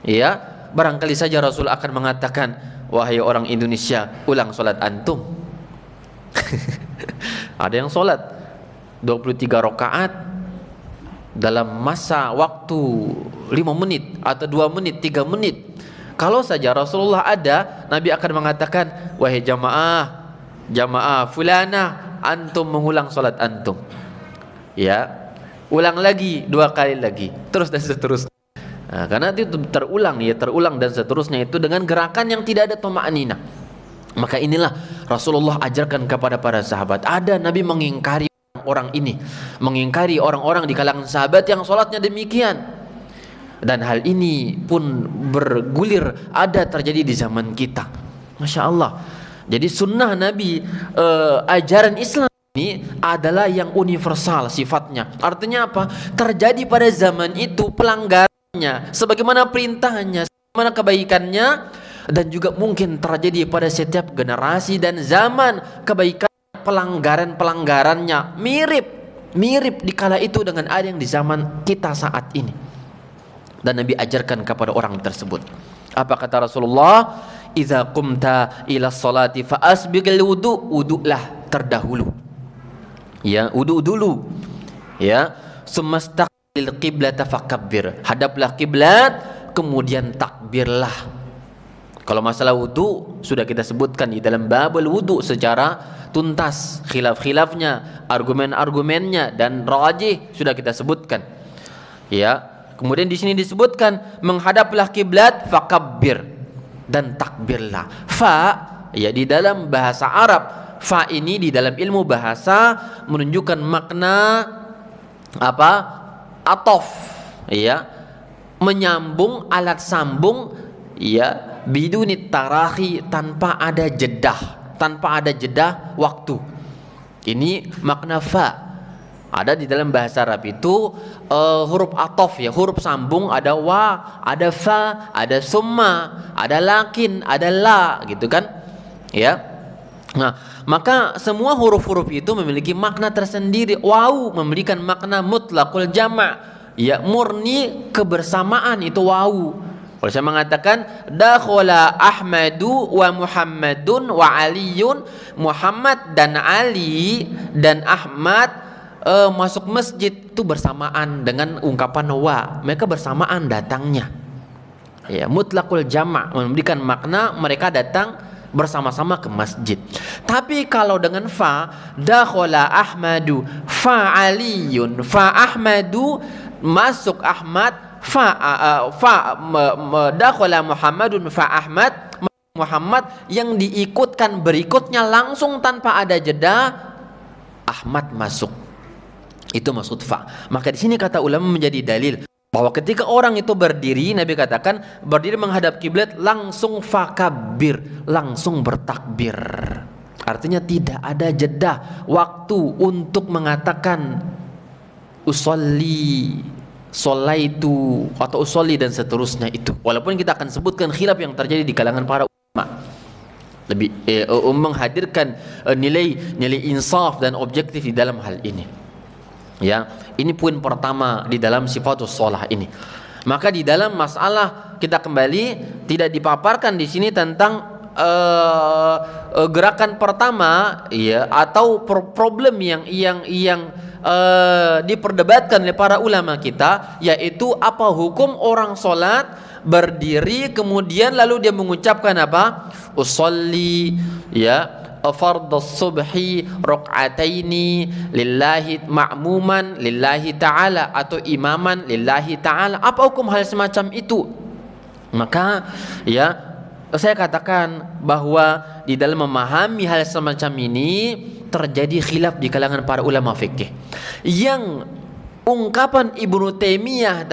Ya, barangkali saja Rasul akan mengatakan, wahai orang Indonesia, ulang sholat antum. Ada yang sholat 23 rakaat dalam masa waktu 5 menit atau 2 menit, 3 menit. Kalau saja Rasulullah ada, Nabi akan mengatakan, wahai jamaah fulana, antum mengulang salat antum. Ya, ulang lagi 2 kali lagi, terus dan seterusnya. Nah, karena itu terulang dan seterusnya itu dengan gerakan yang tidak ada thama'ninah. Maka inilah Rasulullah ajarkan kepada para sahabat. Ada Nabi mengingkari orang ini, mengingkari orang-orang di kalangan sahabat yang sholatnya demikian, dan hal ini pun bergulir ada terjadi di zaman kita. Masya Allah. Jadi sunnah Nabi, ajaran Islam ini adalah yang universal sifatnya. Artinya apa? Terjadi pada zaman itu pelanggarannya sebagaimana perintahnya, sebagaimana kebaikannya, dan juga mungkin terjadi pada setiap generasi dan zaman. Kebaikan pelanggaran-pelanggarannya mirip di kala itu dengan ada yang di zaman kita saat ini, dan Nabi ajarkan kepada orang tersebut. Apa kata Rasulullah? Idza qumta ila sholati fa asbighil wudu'lah terdahulu. Ya, wudu dulu. Ya, sumastaqbil qiblata fakabbir. Hadaplah kiblat, kemudian takbirlah. Kalau masalah wudu sudah kita sebutkan di dalam babul wudu secara tuntas, khilaf-khilafnya, argumen-argumennya, dan rajih sudah kita sebutkan. Ya, kemudian di sini disebutkan menghadaplah kiblat fakabbir, dan takbirlah. Fa, ya, di dalam bahasa Arab, fa ini di dalam ilmu bahasa menunjukkan makna apa? Atof, ya, menyambung, alat sambung, ya, bidunit tarahi, tanpa ada jeda waktu. Ini makna fa. Ada di dalam bahasa Arab itu huruf atof, ya, huruf sambung, ada wa, ada fa, ada summa, ada lakin, ada la, gitu kan? Ya. Nah, maka semua huruf-huruf itu memiliki makna tersendiri. Wawu memberikan makna mutlaqul jama', ya, murni kebersamaan, itu wawu. Kalau saya mengatakan dakhala Ahmadu wa Muhammadun wa Aliyun, Muhammad dan Ali dan Ahmad masuk masjid, itu bersamaan dengan ungkapan wa, mereka bersamaan datangnya. Ya, mutlaqul jama' memberikan makna mereka datang bersama-sama ke masjid. Tapi kalau dengan fa, dakhala Ahmadu fa Aliyun fa Ahmadu, masuk Ahmad, dakhala Muhammadun fa Ahmad, Muhammad yang diikutkan berikutnya langsung tanpa ada jeda, Ahmad masuk. Itu maksud fa. Maka di sini kata ulama menjadi dalil bahwa ketika orang itu berdiri, Nabi katakan berdiri menghadap kiblat, langsung fakabbir, langsung bertakbir. Artinya tidak ada jeda waktu untuk mengatakan usolli, sholaitu, atau usolli dan seterusnya itu. Walaupun kita akan sebutkan khilaf yang terjadi di kalangan para ulama, lebih menghadirkan nilai insaf dan objektif di dalam hal ini. Ya, ini poin pertama di dalam sifatus sholah ini. Maka di dalam masalah kita kembali, tidak dipaparkan di sini tentang gerakan pertama, ya, atau problem yang diperdebatkan oleh para ulama kita, yaitu apa hukum orang sholat berdiri kemudian lalu dia mengucapkan apa? Usolli, ya, fardhus subhi rakaataini lillahi ma'muman lillahi ta'ala, atau imaman lillahi ta'ala. Apa hukum hal semacam itu? Maka, ya, saya katakan bahwa di dalam memahami hal semacam ini terjadi khilaf di kalangan para ulama fikih. Yang ungkapan Ibnu Taimiyah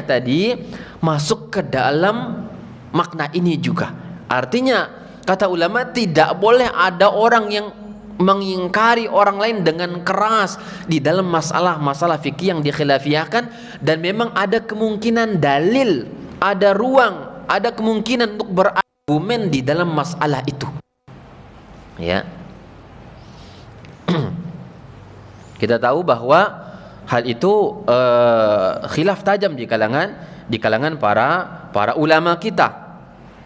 tadi masuk ke dalam makna ini juga. Artinya, kata ulama, tidak boleh ada orang yang mengingkari orang lain dengan keras di dalam masalah-masalah fikih yang dikhilafiyahkan, dan memang ada kemungkinan dalil, ada ruang, ada kemungkinan untuk berargumen di dalam masalah itu. Ya. Kita tahu bahwa hal itu khilaf tajam di kalangan para ulama kita.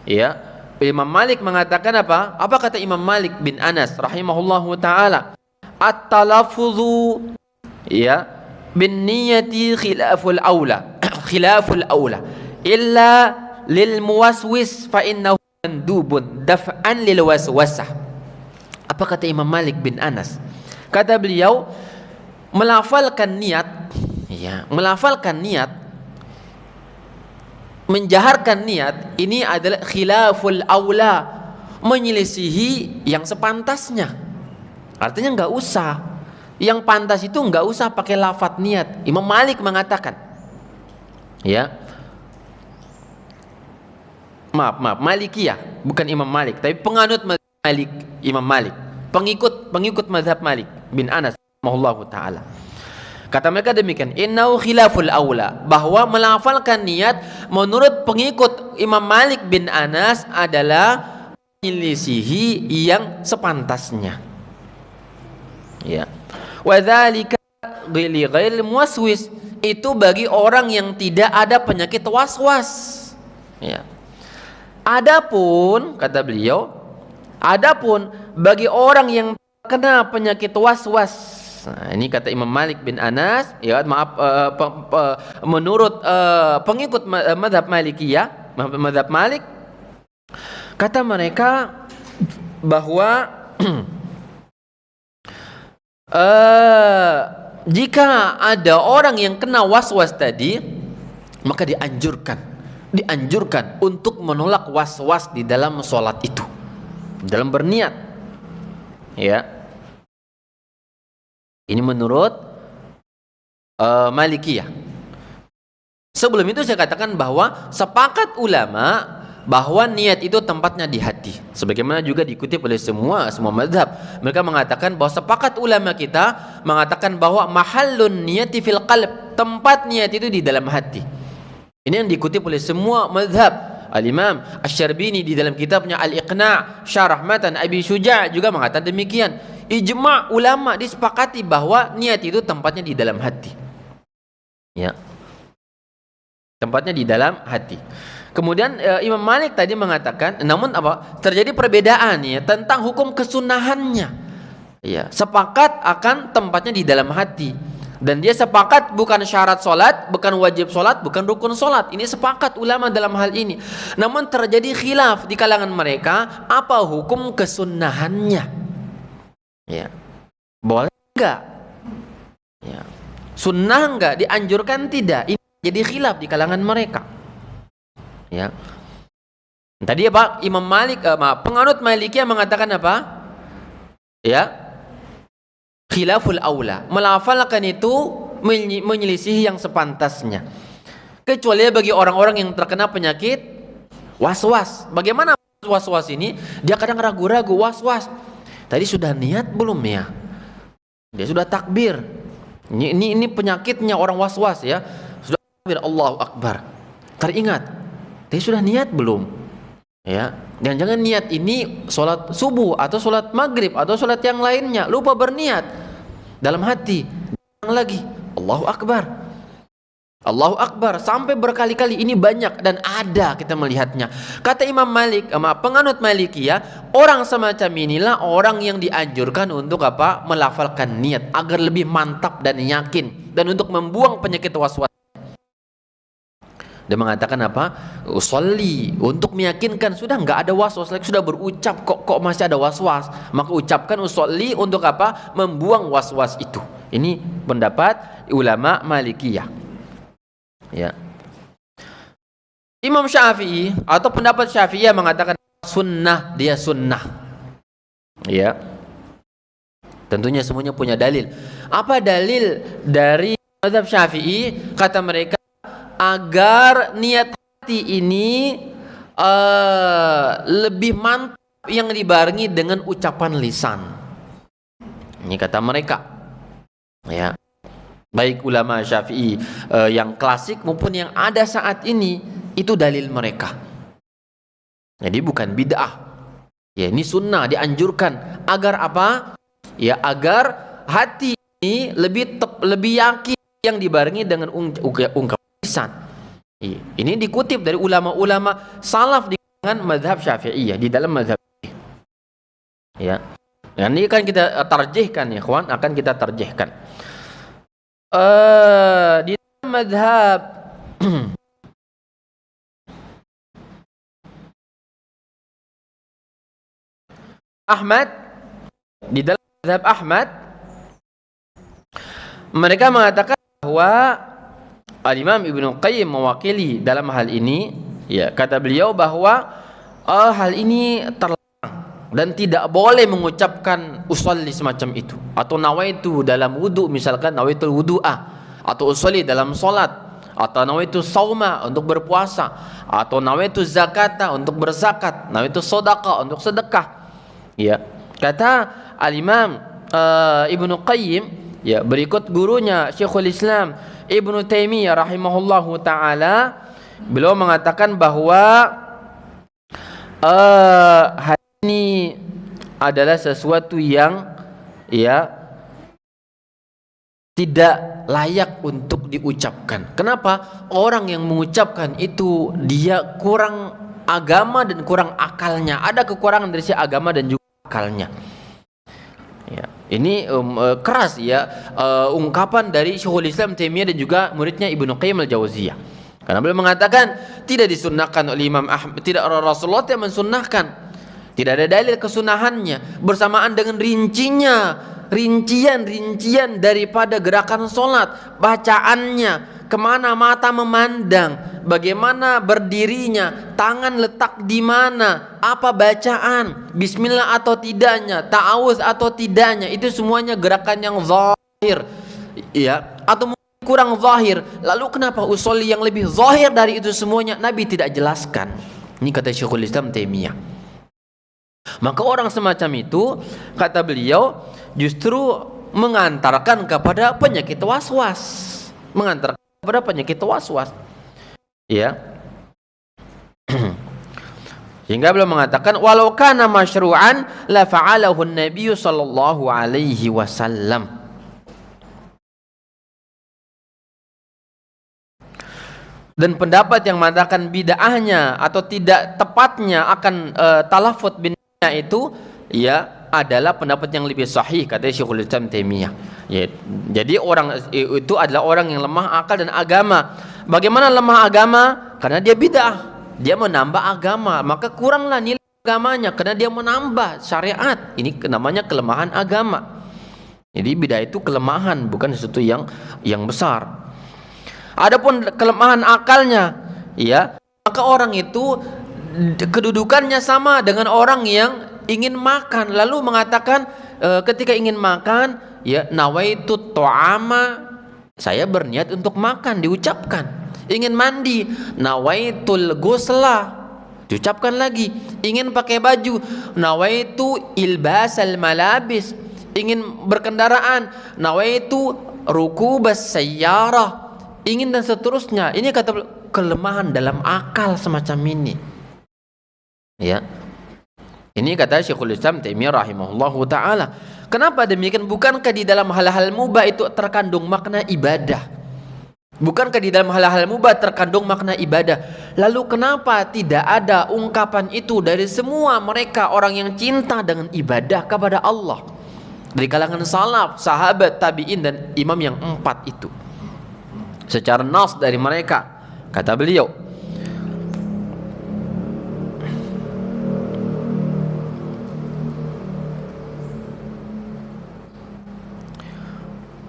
Ya. Imam Malik mengatakan apa? Apa kata Imam Malik bin Anas rahimahullahu taala? At-talaffuzu, ya, bin niyati khilaful aula. Khilaful aula. Illa lil muwaswis fa innahu mandubun daf'an lil waswasah. Apa kata Imam Malik bin Anas? Kata beliau, melafalkan niat, ya, melafalkan niat, menjaharkan niat, ini adalah khilaful aula, menyelisihi yang sepantasnya. Artinya enggak usah, yang pantas itu enggak usah pakai lafaz niat. Imam Malik mengatakan, ya, maaf, Malikiyah, bukan Imam Malik, tapi penganut Malik, Imam Malik, pengikut mazhab Malik bin Anas rahimahullahu taala. Kata mereka demikian, innahu khilaful aula, bahwa melafalkan niat menurut pengikut Imam Malik bin Anas adalah menyelisihi yang sepantasnya. Ya. Wa dzalika li ghairil muwaswis, itu bagi orang yang tidak ada penyakit waswas. Ya. Adapun, kata beliau, adapun bagi orang yang terkena penyakit waswas, nah, ini kata Imam Malik bin Anas, ya, menurut pengikut mazhab Malikiyah, mazhab Malik, kata mereka bahwa jika ada orang yang kena waswas tadi, maka dianjurkan untuk menolak was-was di dalam sholat itu, dalam berniat. Ya, ini menurut Malikiyah. Sebelum itu saya katakan bahwa sepakat ulama bahwa niat itu tempatnya di hati, sebagaimana juga dikutip oleh semua mazhab. Mereka mengatakan bahwa sepakat ulama kita mengatakan bahwa mahallun niyati fil qalb, tempat niat itu di dalam hati. Ini yang dikutip oleh semua mazhab. Al-Imam Asy-Syarbini di dalam kitabnya Al-Iqna' Syarah Matan Abi Syuja' juga mengatakan demikian. Ijma' ulama disepakati bahwa niat itu tempatnya di dalam hati. Ya. Tempatnya di dalam hati. Kemudian Imam Malik tadi mengatakan, namun apa? Terjadi perbedaan ya tentang hukum kesunahannya. Ya, sepakat akan tempatnya di dalam hati. Dan dia sepakat bukan syarat solat, bukan wajib solat, bukan rukun solat. Ini sepakat ulama dalam hal ini. Namun terjadi khilaf di kalangan mereka, apa hukum kesunahannya? Ya, boleh enggak? Ya, sunnah enggak? Dianjurkan tidak? Ini jadi khilaf di kalangan mereka. Ya, tadi apa? Imam Malik, penganut Malikiyah mengatakan apa? Ya, khilaful aula, melafalkan itu menyelisihi yang sepantasnya, kecuali bagi orang-orang yang terkena penyakit was-was. Bagaimana was-was ini? Dia kadang ragu-ragu, was-was. Tadi sudah niat belum ya? Dia sudah takbir. Ini penyakitnya orang was-was ya. Sudah takbir, Allahu Akbar. Teringat, tadi sudah niat belum? Ya, jangan-jangan niat ini sholat subuh atau sholat maghrib atau sholat yang lainnya, lupa berniat dalam hati, datang lagi Allahu Akbar. Allahu Akbar sampai berkali-kali, ini banyak dan ada kita melihatnya. Kata Imam Malik, penganut Malikiyah, orang semacam inilah orang yang dianjurkan untuk apa? Melafalkan niat agar lebih mantap dan yakin, dan untuk membuang penyakit waswas. Dia mengatakan apa? Usolli, untuk meyakinkan sudah nggak ada waswas lagi, sudah berucap kok masih ada waswas, maka ucapkan usolli untuk apa? Membuang waswas itu. Ini pendapat ulama Malikiyah. Ya. Imam Syafi'i atau pendapat Syafi'iyah mengatakan sunnah, dia sunnah. Ya. Tentunya semuanya punya dalil. Apa dalil dari mazhab Syafi'i? Kata mereka agar niat hati ini lebih mantap yang dibarengi dengan ucapan lisan. Ini kata mereka. Ya. Baik ulama Syafi'i yang klasik maupun yang ada saat ini, itu dalil mereka. Jadi bukan bid'ah. Ya, ini sunnah, dianjurkan agar apa? Ya, agar hati ini lebih yakin yang dibarengi dengan ungkapan lisan. Ya, ini dikutip dari ulama-ulama salaf di kalangan mazhab Syafi'iyah, di dalam mazhab. Ya. Dan ini kan kita tarjihkan ya, kawan, akan kita tarjihkan. Di dalam mazhab Ahmad, di dalam mazhab Ahmad mereka mengatakan bahwa Al-Imam Ibnu Qayyim mewakili dalam hal ini. Ya, kata beliau bahwa hal ini terlarang dan tidak boleh mengucapkan usolli semacam itu, atau nawaitu dalam wudu, misalkan nawaitul wudu'ah, atau usolli dalam solat, atau nawaitu sauma untuk berpuasa, atau nawaitu zakata untuk berzakat, nawaitu sodaqah untuk sedekah. Ya, kata Al-Imam Ibnu Qayyim, ya, berikut gurunya Syekhul Islam Ibnu Taimiyah rahimahullahu taala, beliau mengatakan bahwa ini adalah sesuatu yang ya tidak layak untuk diucapkan. Kenapa? Orang yang mengucapkan itu dia kurang agama dan kurang akalnya. Ada kekurangan dari si agama dan juga akalnya. Ya, ini keras ya ungkapan dari Syekhul Islam Taimiyah dan juga muridnya Ibnu Qayyim al-Jauziyah. Karena beliau mengatakan tidak disunnahkan oleh Imam Ahmad, tidak Rasulullah yang mensunnahkan. Tidak ada dalil kesunahannya bersamaan dengan rincian daripada gerakan solat, bacaannya, kemana mata memandang, bagaimana berdirinya, tangan letak di mana, apa bacaan, bismillah atau tidaknya, ta'awuz atau tidaknya, itu semuanya gerakan yang zahir, ya, atau kurang zahir. Lalu kenapa usolli yang lebih zahir dari itu semuanya Nabi tidak jelaskan? Ini kata Syekhul Islam Taimiyah. Maka orang semacam itu, kata beliau, justru mengantarkan kepada penyakit waswas, ya. Sehingga beliau mengatakan walau kana masyru'an la fa'alahu an-nabiy sallallahu alaihi wasallam. Dan pendapat yang mengatakan bid'ahnya atau tidak tepatnya akan talafut bin itu ya adalah pendapat yang lebih sahih, kata Syekhul Islam Taimiyah. Ya, jadi orang itu adalah orang yang lemah akal dan agama. Bagaimana lemah agama? Karena dia bid'ah, dia menambah agama, maka kuranglah nilai agamanya karena dia menambah syariat. Ini namanya kelemahan agama. Jadi bid'ah itu kelemahan, bukan sesuatu yang besar. Adapun kelemahan akalnya, ya, maka orang itu kedudukannya sama dengan orang yang ingin makan, lalu mengatakan ketika ingin makan, ya, nawaitu ta'ama, saya berniat untuk makan, diucapkan. Ingin mandi, nawaitul ghusla, diucapkan lagi. Ingin pakai baju, nawaitu ilbasal malabis. Ingin berkendaraan, nawaitu rukubas sayyarah. Ingin dan seterusnya. Ini kata kelemahan dalam akal semacam ini. Ya, ini kata Syekhul Islam Taimiyah rahimahullahu taala. Kenapa demikian? Bukankah di dalam hal-hal mubah itu terkandung makna ibadah? Bukankah di dalam hal-hal mubah terkandung makna ibadah? Lalu kenapa tidak ada ungkapan itu dari semua mereka orang yang cinta dengan ibadah kepada Allah, dari kalangan salaf, sahabat, tabi'in, dan imam yang 4 itu? Secara nas dari mereka, kata beliau,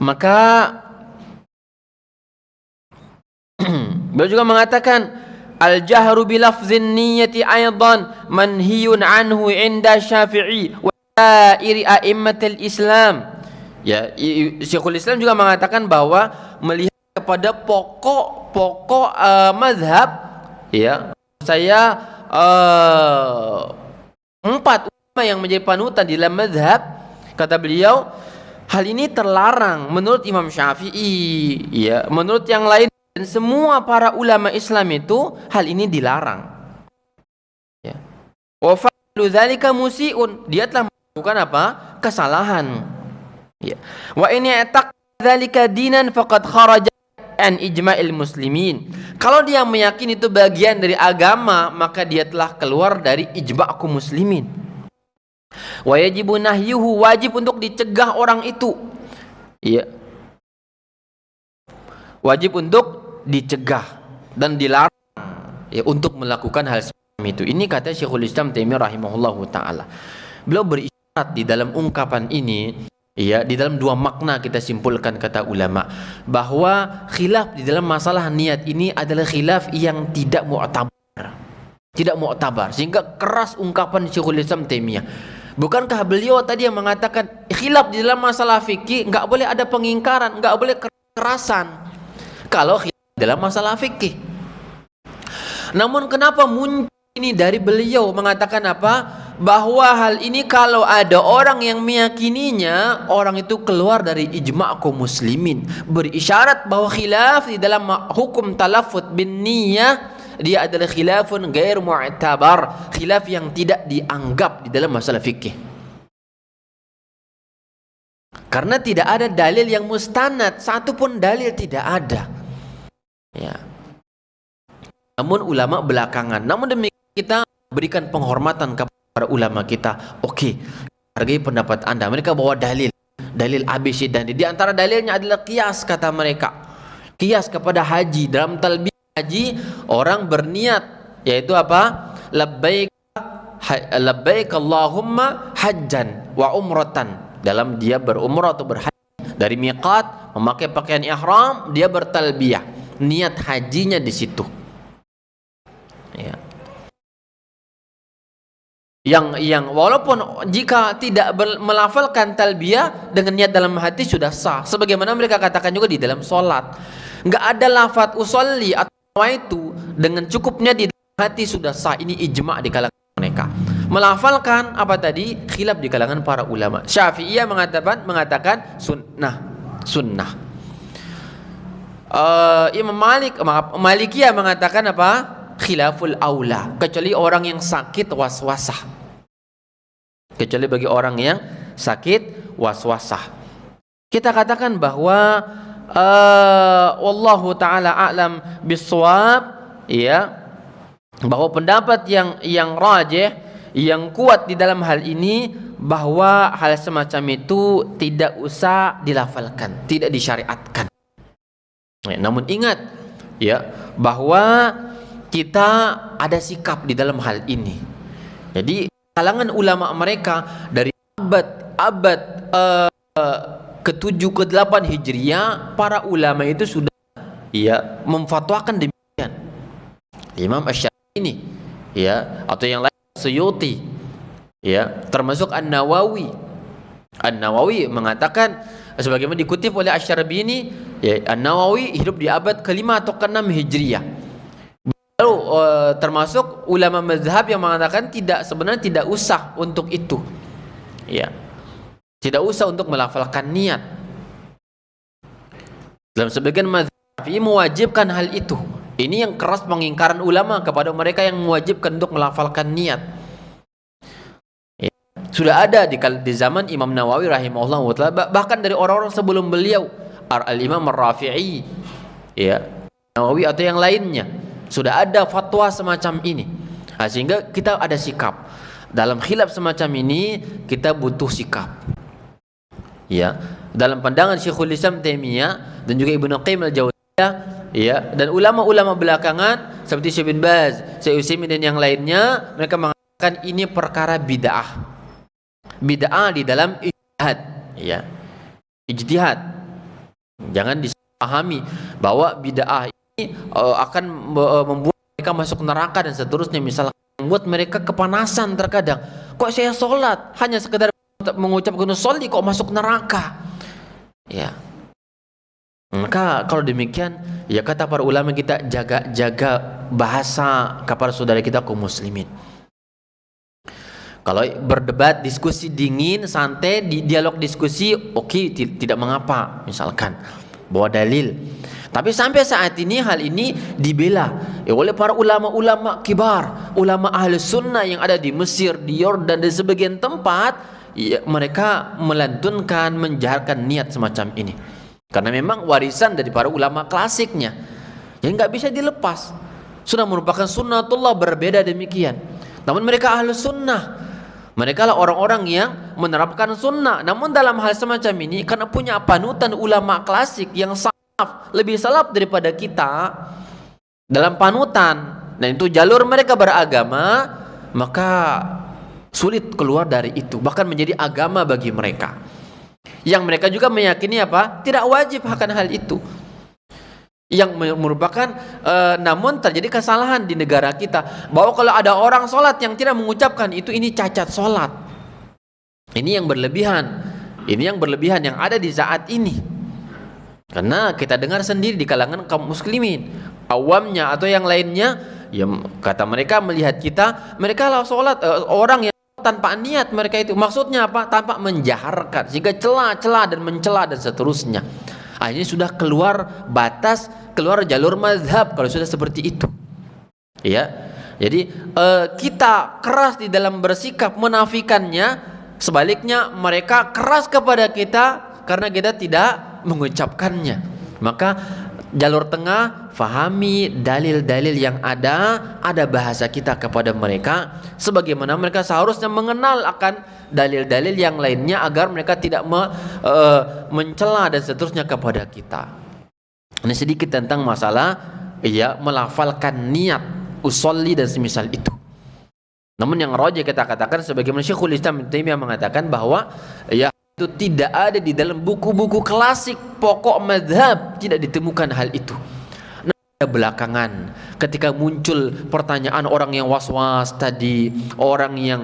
maka beliau juga mengatakan al-jahru bi lafzin niyyati aidan manhiyun anhu inda Syafi'i wa sairi a'immatil Islam. Ya, Syekhul Islam juga mengatakan bahwa melihat kepada pokok mazhab, ya, saya 4 ulama yang menjadi panutan di dalam mazhab, kata beliau, hal ini terlarang menurut Imam Syafi'i, ya, menurut yang lain dan semua para ulama Islam itu hal ini dilarang. Ya. Wa fa'lu dzalika musii'un, dia telah melakukan apa? Kesalahan. Ya. Wa in ya'taq dzalika dinan faqad kharaja an ijma'il muslimin. Kalau dia meyakini itu bagian dari agama, maka dia telah keluar dari ijma' kaum muslimin. Wa yajibu nahyuhu, wajib untuk dicegah orang itu. Ya. Wajib untuk dicegah dan dilarang, ya, untuk melakukan hal semacam itu. Ini kata Syekhul Islam Taimiyah rahimahullahu taala. Beliau berisyarat di dalam ungkapan ini, ya, di dalam 2 makna kita simpulkan kata ulama, bahwa khilaf di dalam masalah niat ini adalah khilaf yang tidak mu'tabar, sehingga keras ungkapan Syekhul Islam Taimiyah. Bukankah beliau tadi yang mengatakan khilaf di dalam masalah fikih enggak boleh ada pengingkaran, enggak boleh kekerasan kalau khilaf dalam masalah fikih. Namun kenapa muncul ini dari beliau mengatakan apa? Bahwa hal ini kalau ada orang yang meyakininya, orang itu keluar dari ijma' kaum muslimin, berisyarat bahwa khilaf di dalam hukum talaffuz bin niyyah dia adalah khilafun ghair mu'tabar, khilaf yang tidak dianggap di dalam masalah fikih. Karena tidak ada dalil yang mustanad, satu pun dalil tidak ada. Ya. Namun ulama belakangan, namun demikian kita berikan penghormatan kepada para ulama kita. Oke, hargai pendapat Anda. Mereka bawa dalil ABC dan di antara dalilnya adalah qiyas, kata mereka. Qiyas kepada haji. Dalam talbiyah haji, orang berniat, yaitu apa? Labbaik Allahumma hajjan wa umratan. Dalam dia berumrah atau berhaji dari miqat, memakai pakaian ihram, dia bertalbiyah. Niat hajinya di situ. Ya. Yang walaupun jika tidak melafalkan talbiyah dengan niat dalam hati sudah sah, sebagaimana mereka katakan juga di dalam sholat. Enggak ada lafaz usolli atau itu, dengan cukupnya di dalam hati sudah sah. Ini ijma' di kalangan mereka. Melafalkan apa tadi? Khilaf di kalangan para ulama. Syafi'iyah mengatakan sunnah. Imam Malikiyah mengatakan apa? Khilaful aula, kecuali orang yang sakit waswasah. Kecuali bagi orang yang sakit waswasah. Kita katakan bahwa wallahu taala a'lam bissawab, ya, bahwa pendapat yang rajih, yang kuat di dalam hal ini, bahwa hal semacam itu tidak usah dilafalkan, tidak disyariatkan. Ya, namun ingat, ya, bahwa kita ada sikap di dalam hal ini. Jadi kalangan ulama mereka dari abad ke-7 ke-8 Hijriah, para ulama itu sudah, ya, memfatwakan demikian. Imam Asy-Syafi'i ini, ya, atau yang lain, Suyuti, ya, termasuk An-Nawawi mengatakan, sebagaimana dikutip oleh Asy-Syarbini, ya, An-Nawawi hidup di abad ke-5 atau ke-6 Hijriah. Lalu termasuk ulama mazhab yang mengatakan sebenarnya tidak usah untuk itu, ya, tidak usah untuk melafalkan niat. Dalam sebagian mazhab mewajibkan hal itu. Ini yang keras pengingkaran ulama kepada mereka yang mewajibkan untuk melafalkan niat. Ya. Sudah ada di zaman Imam Nawawi rahimahullah, bahkan dari orang-orang sebelum beliau, Al-Imam Ar-Rafi'i, ya, Nawawi atau yang lainnya. Sudah ada fatwa semacam ini. Nah, sehingga kita ada sikap. Dalam khilaf semacam ini kita butuh sikap. Ya, dalam pandangan Syekhul Islam Taimiyah dan juga Ibnu Qayyim al-Jauziyah, ya, dan ulama-ulama belakangan seperti Syekh bin Baz, Syekh Utsaimin dan yang lainnya, mereka mengatakan ini perkara bid'ah. Bid'ah di dalam ijtihad, ya. Ijtihad. Jangan dipahami bahwa bid'ah ini akan membuat mereka masuk neraka dan seterusnya, misalnya membuat mereka kepanasan terkadang. Kok saya sholat hanya sekedar mengucapkan sholli kok masuk neraka? Ya. Maka kalau demikian, ya kata para ulama, kita jaga bahasa kepada saudara kita kaum muslimin. Kalau berdebat, diskusi dingin, santai, dialog diskusi, oke, tidak mengapa, misalkan bawa dalil. Tapi sampai saat ini hal ini dibela oleh para ulama-ulama kibar, ulama ahli sunnah yang ada di Mesir, di Yordan dan sebagian tempat, ya, mereka melantunkan, menjaharkan niat semacam ini. Karena memang warisan dari para ulama klasiknya yang nggak bisa dilepas. Sudah merupakan sunnatullah, berbeda demikian. Namun mereka ahli sunnah. Mereka lah orang-orang yang menerapkan sunnah. Namun dalam hal semacam ini, karena punya panutan ulama klasik yang lebih salaf daripada kita dalam panutan, dan itu jalur mereka beragama, maka sulit keluar dari itu, bahkan menjadi agama bagi mereka. Yang mereka juga meyakini apa? Tidak wajib akan hal itu. Yang merupakan namun terjadi kesalahan di negara kita, bahwa kalau ada orang sholat yang tidak mengucapkan itu, ini cacat sholat. Ini yang berlebihan. Ini yang berlebihan yang ada di saat ini. Karena kita dengar sendiri di kalangan kaum muslimin, awamnya atau yang lainnya, ya kata mereka melihat kita, mereka lah sholat orang yang tanpa niat, mereka itu maksudnya apa? Tanpa menjaharkan, sehingga celah-celah dan mencela dan seterusnya. Ini sudah keluar batas, keluar jalur mazhab kalau sudah seperti itu. Ya, jadi kita keras di dalam bersikap menafikannya, sebaliknya mereka keras kepada kita karena kita tidak mengucapkannya. Maka jalur tengah, fahami dalil-dalil yang ada bahasa kita kepada mereka, sebagaimana mereka seharusnya mengenal akan dalil-dalil yang lainnya agar mereka tidak mencela dan seterusnya kepada kita. Ini sedikit tentang masalah ya melafalkan niat usolli dan semisal itu. Namun yang rajih kita katakan, sebagaimana Syekhul Islam Ibnu Taimiyah mengatakan bahwa ya itu tidak ada di dalam buku-buku klasik pokok mazhab, tidak ditemukan hal itu. Nah, belakangan ketika muncul pertanyaan orang yang was-was tadi, orang yang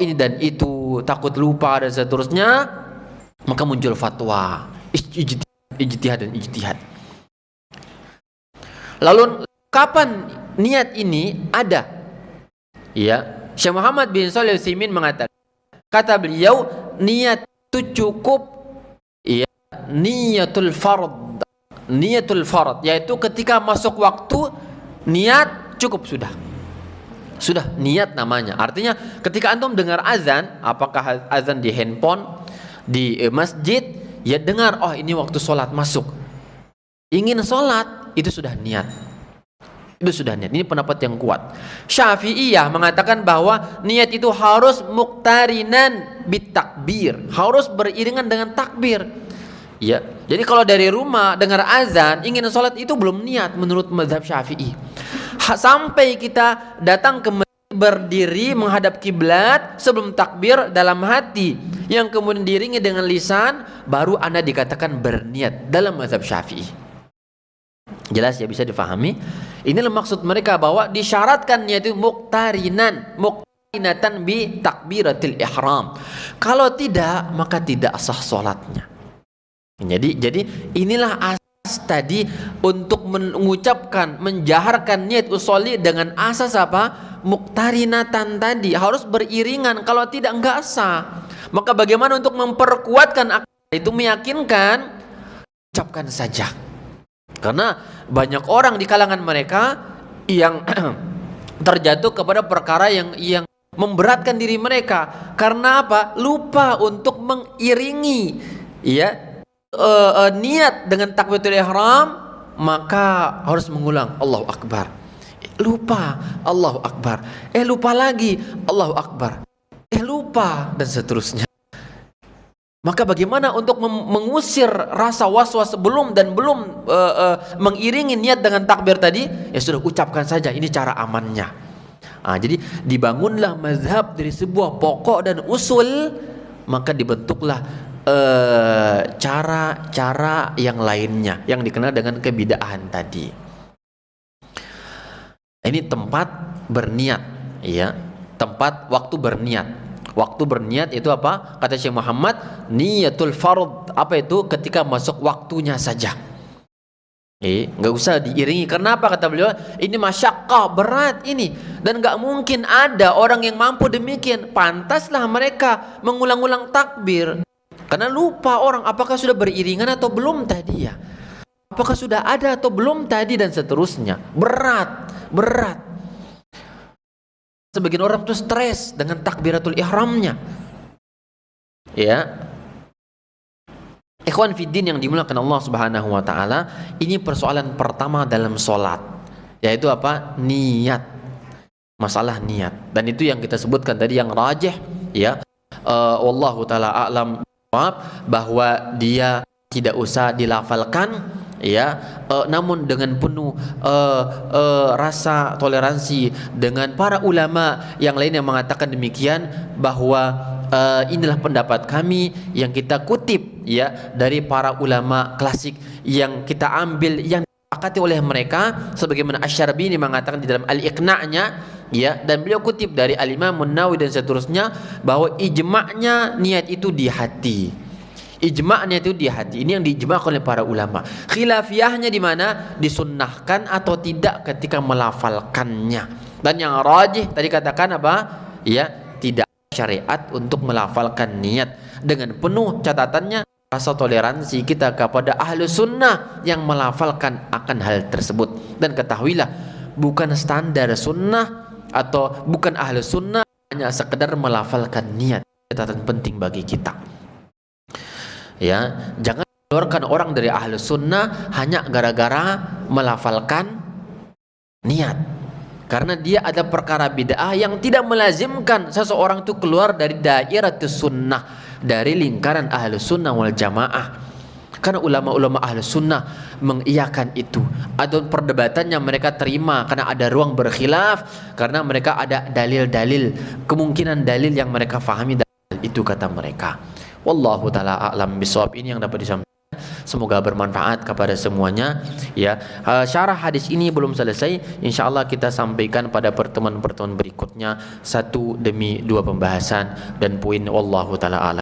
ini dan itu, takut lupa dan seterusnya, maka muncul fatwa ijtihad dan ijtihad. Lalu kapan niat ini ada? Ya, Syekh Muhammad bin Shalih Al-Utsaimin mengatakan, kata beliau, niat itu cukup ya, niatul fard, yaitu ketika masuk waktu niat cukup, sudah niat namanya. Artinya ketika antum dengar azan, apakah azan di handphone, di masjid, ya dengar, oh ini waktu sholat masuk, ingin sholat, itu sudah niat. Ini pendapat yang kuat. Syafi'iyah mengatakan bahwa niat itu harus muqtarinan bitakbir, harus beriringan dengan takbir. Ya, jadi kalau dari rumah dengar azan ingin sholat itu belum niat menurut mazhab Syafi'i. Sampai kita datang ke masjid, berdiri menghadap kiblat sebelum takbir dalam hati, yang kemudian diiringi dengan lisan, baru Anda dikatakan berniat dalam mazhab Syafi'i. Jelas ya, bisa difahami. Inilah maksud mereka bahwa disyaratkan yaitu muqtarinatan bi takbiratil ihram. Kalau tidak, maka tidak sah salatnya. Jadi inilah asas tadi untuk mengucapkan, menjaharkan niat usolli dengan asas apa? Muqtarinatan tadi harus beriringan. Kalau tidak, enggak sah. Maka bagaimana untuk memperkuatkan itu, meyakinkan, ucapkan saja. Karena banyak orang di kalangan mereka yang terjatuh kepada perkara yang memberatkan diri mereka. Karena apa? Lupa untuk mengiringi ya niat dengan takbiratul ihram, maka harus mengulang Allahu Akbar. Lupa, Allahu Akbar. Lupa lagi, Allahu Akbar. Lupa, dan seterusnya. Maka bagaimana untuk mengusir rasa was-was sebelum dan belum mengiringi niat dengan takbir tadi? Ya sudah, ucapkan saja, ini cara amannya. Jadi dibangunlah mazhab dari sebuah pokok dan usul, maka dibentuklah cara-cara yang lainnya yang dikenal dengan kebid'ahan tadi. Ini tempat berniat, ya, tempat waktu berniat. Waktu berniat itu apa? Kata Syekh Muhammad, niyatul fard. Apa itu? Ketika masuk waktunya saja. Nggak usah diiringi. Kenapa? Kata beliau, ini masyaqqah, berat ini, dan nggak mungkin ada orang yang mampu demikian. Pantaslah mereka mengulang-ulang takbir, karena lupa orang apakah sudah beriringan atau belum tadi, ya, apakah sudah ada atau belum tadi, dan seterusnya. Berat. Sebagian orang tuh stres dengan takbiratul ihramnya, ya. Ikhwan fiddin yang dimuliakan Allah Subhanahu wa taala, ini persoalan pertama dalam salat, yaitu apa? Niat. Masalah niat. Dan itu yang kita sebutkan tadi yang rajih, ya. Wallahu taala a'lam, bahwa dia tidak usah dilafalkan, ya, namun dengan penuh rasa toleransi dengan para ulama yang lain yang mengatakan demikian, bahwa inilah pendapat kami yang kita kutip, ya, dari para ulama klasik yang kita ambil, yang disepakati oleh mereka, sebagaimana Asy-Syarbi ini mengatakan di dalam Al-Iqna'-nya, ya, dan beliau kutip dari Al-Imam An-Nawawi dan seterusnya, bahwa ijma'nya niat itu di hati. Ijma'nya itu di hati. Ini yang diijma'kan oleh para ulama. Khilafiyahnya di mana? Disunnahkan atau tidak ketika melafalkannya. Dan yang rajih tadi katakan apa? Ya, tidak syariat untuk melafalkan niat, dengan penuh catatannya rasa toleransi kita kepada ahlu sunnah yang melafalkan akan hal tersebut. Dan ketahuilah, bukan standar sunnah atau bukan ahlu sunnah hanya sekedar melafalkan niat. Catatan penting bagi kita, ya, jangan keluarkan orang dari ahlu sunnah hanya gara-gara melafalkan niat, karena dia ada perkara bid'ah yang tidak melazimkan seseorang itu keluar dari dairatus sunnah, dari lingkaran ahlu sunnah wal jamaah. Karena ulama-ulama ahlu sunnah mengiyakan itu. Ada perdebatannya mereka terima karena ada ruang berkhilaf, karena mereka ada dalil-dalil, kemungkinan dalil yang mereka fahami itu, kata mereka. Wallahu ta'ala a'lam bishawab. Ini yang dapat disampaikan, semoga bermanfaat kepada semuanya, ya. Syarah hadis ini belum selesai, insyaallah kita sampaikan pada pertemuan-pertemuan berikutnya, satu demi dua pembahasan dan poin. Wallahu ta'ala a'lam.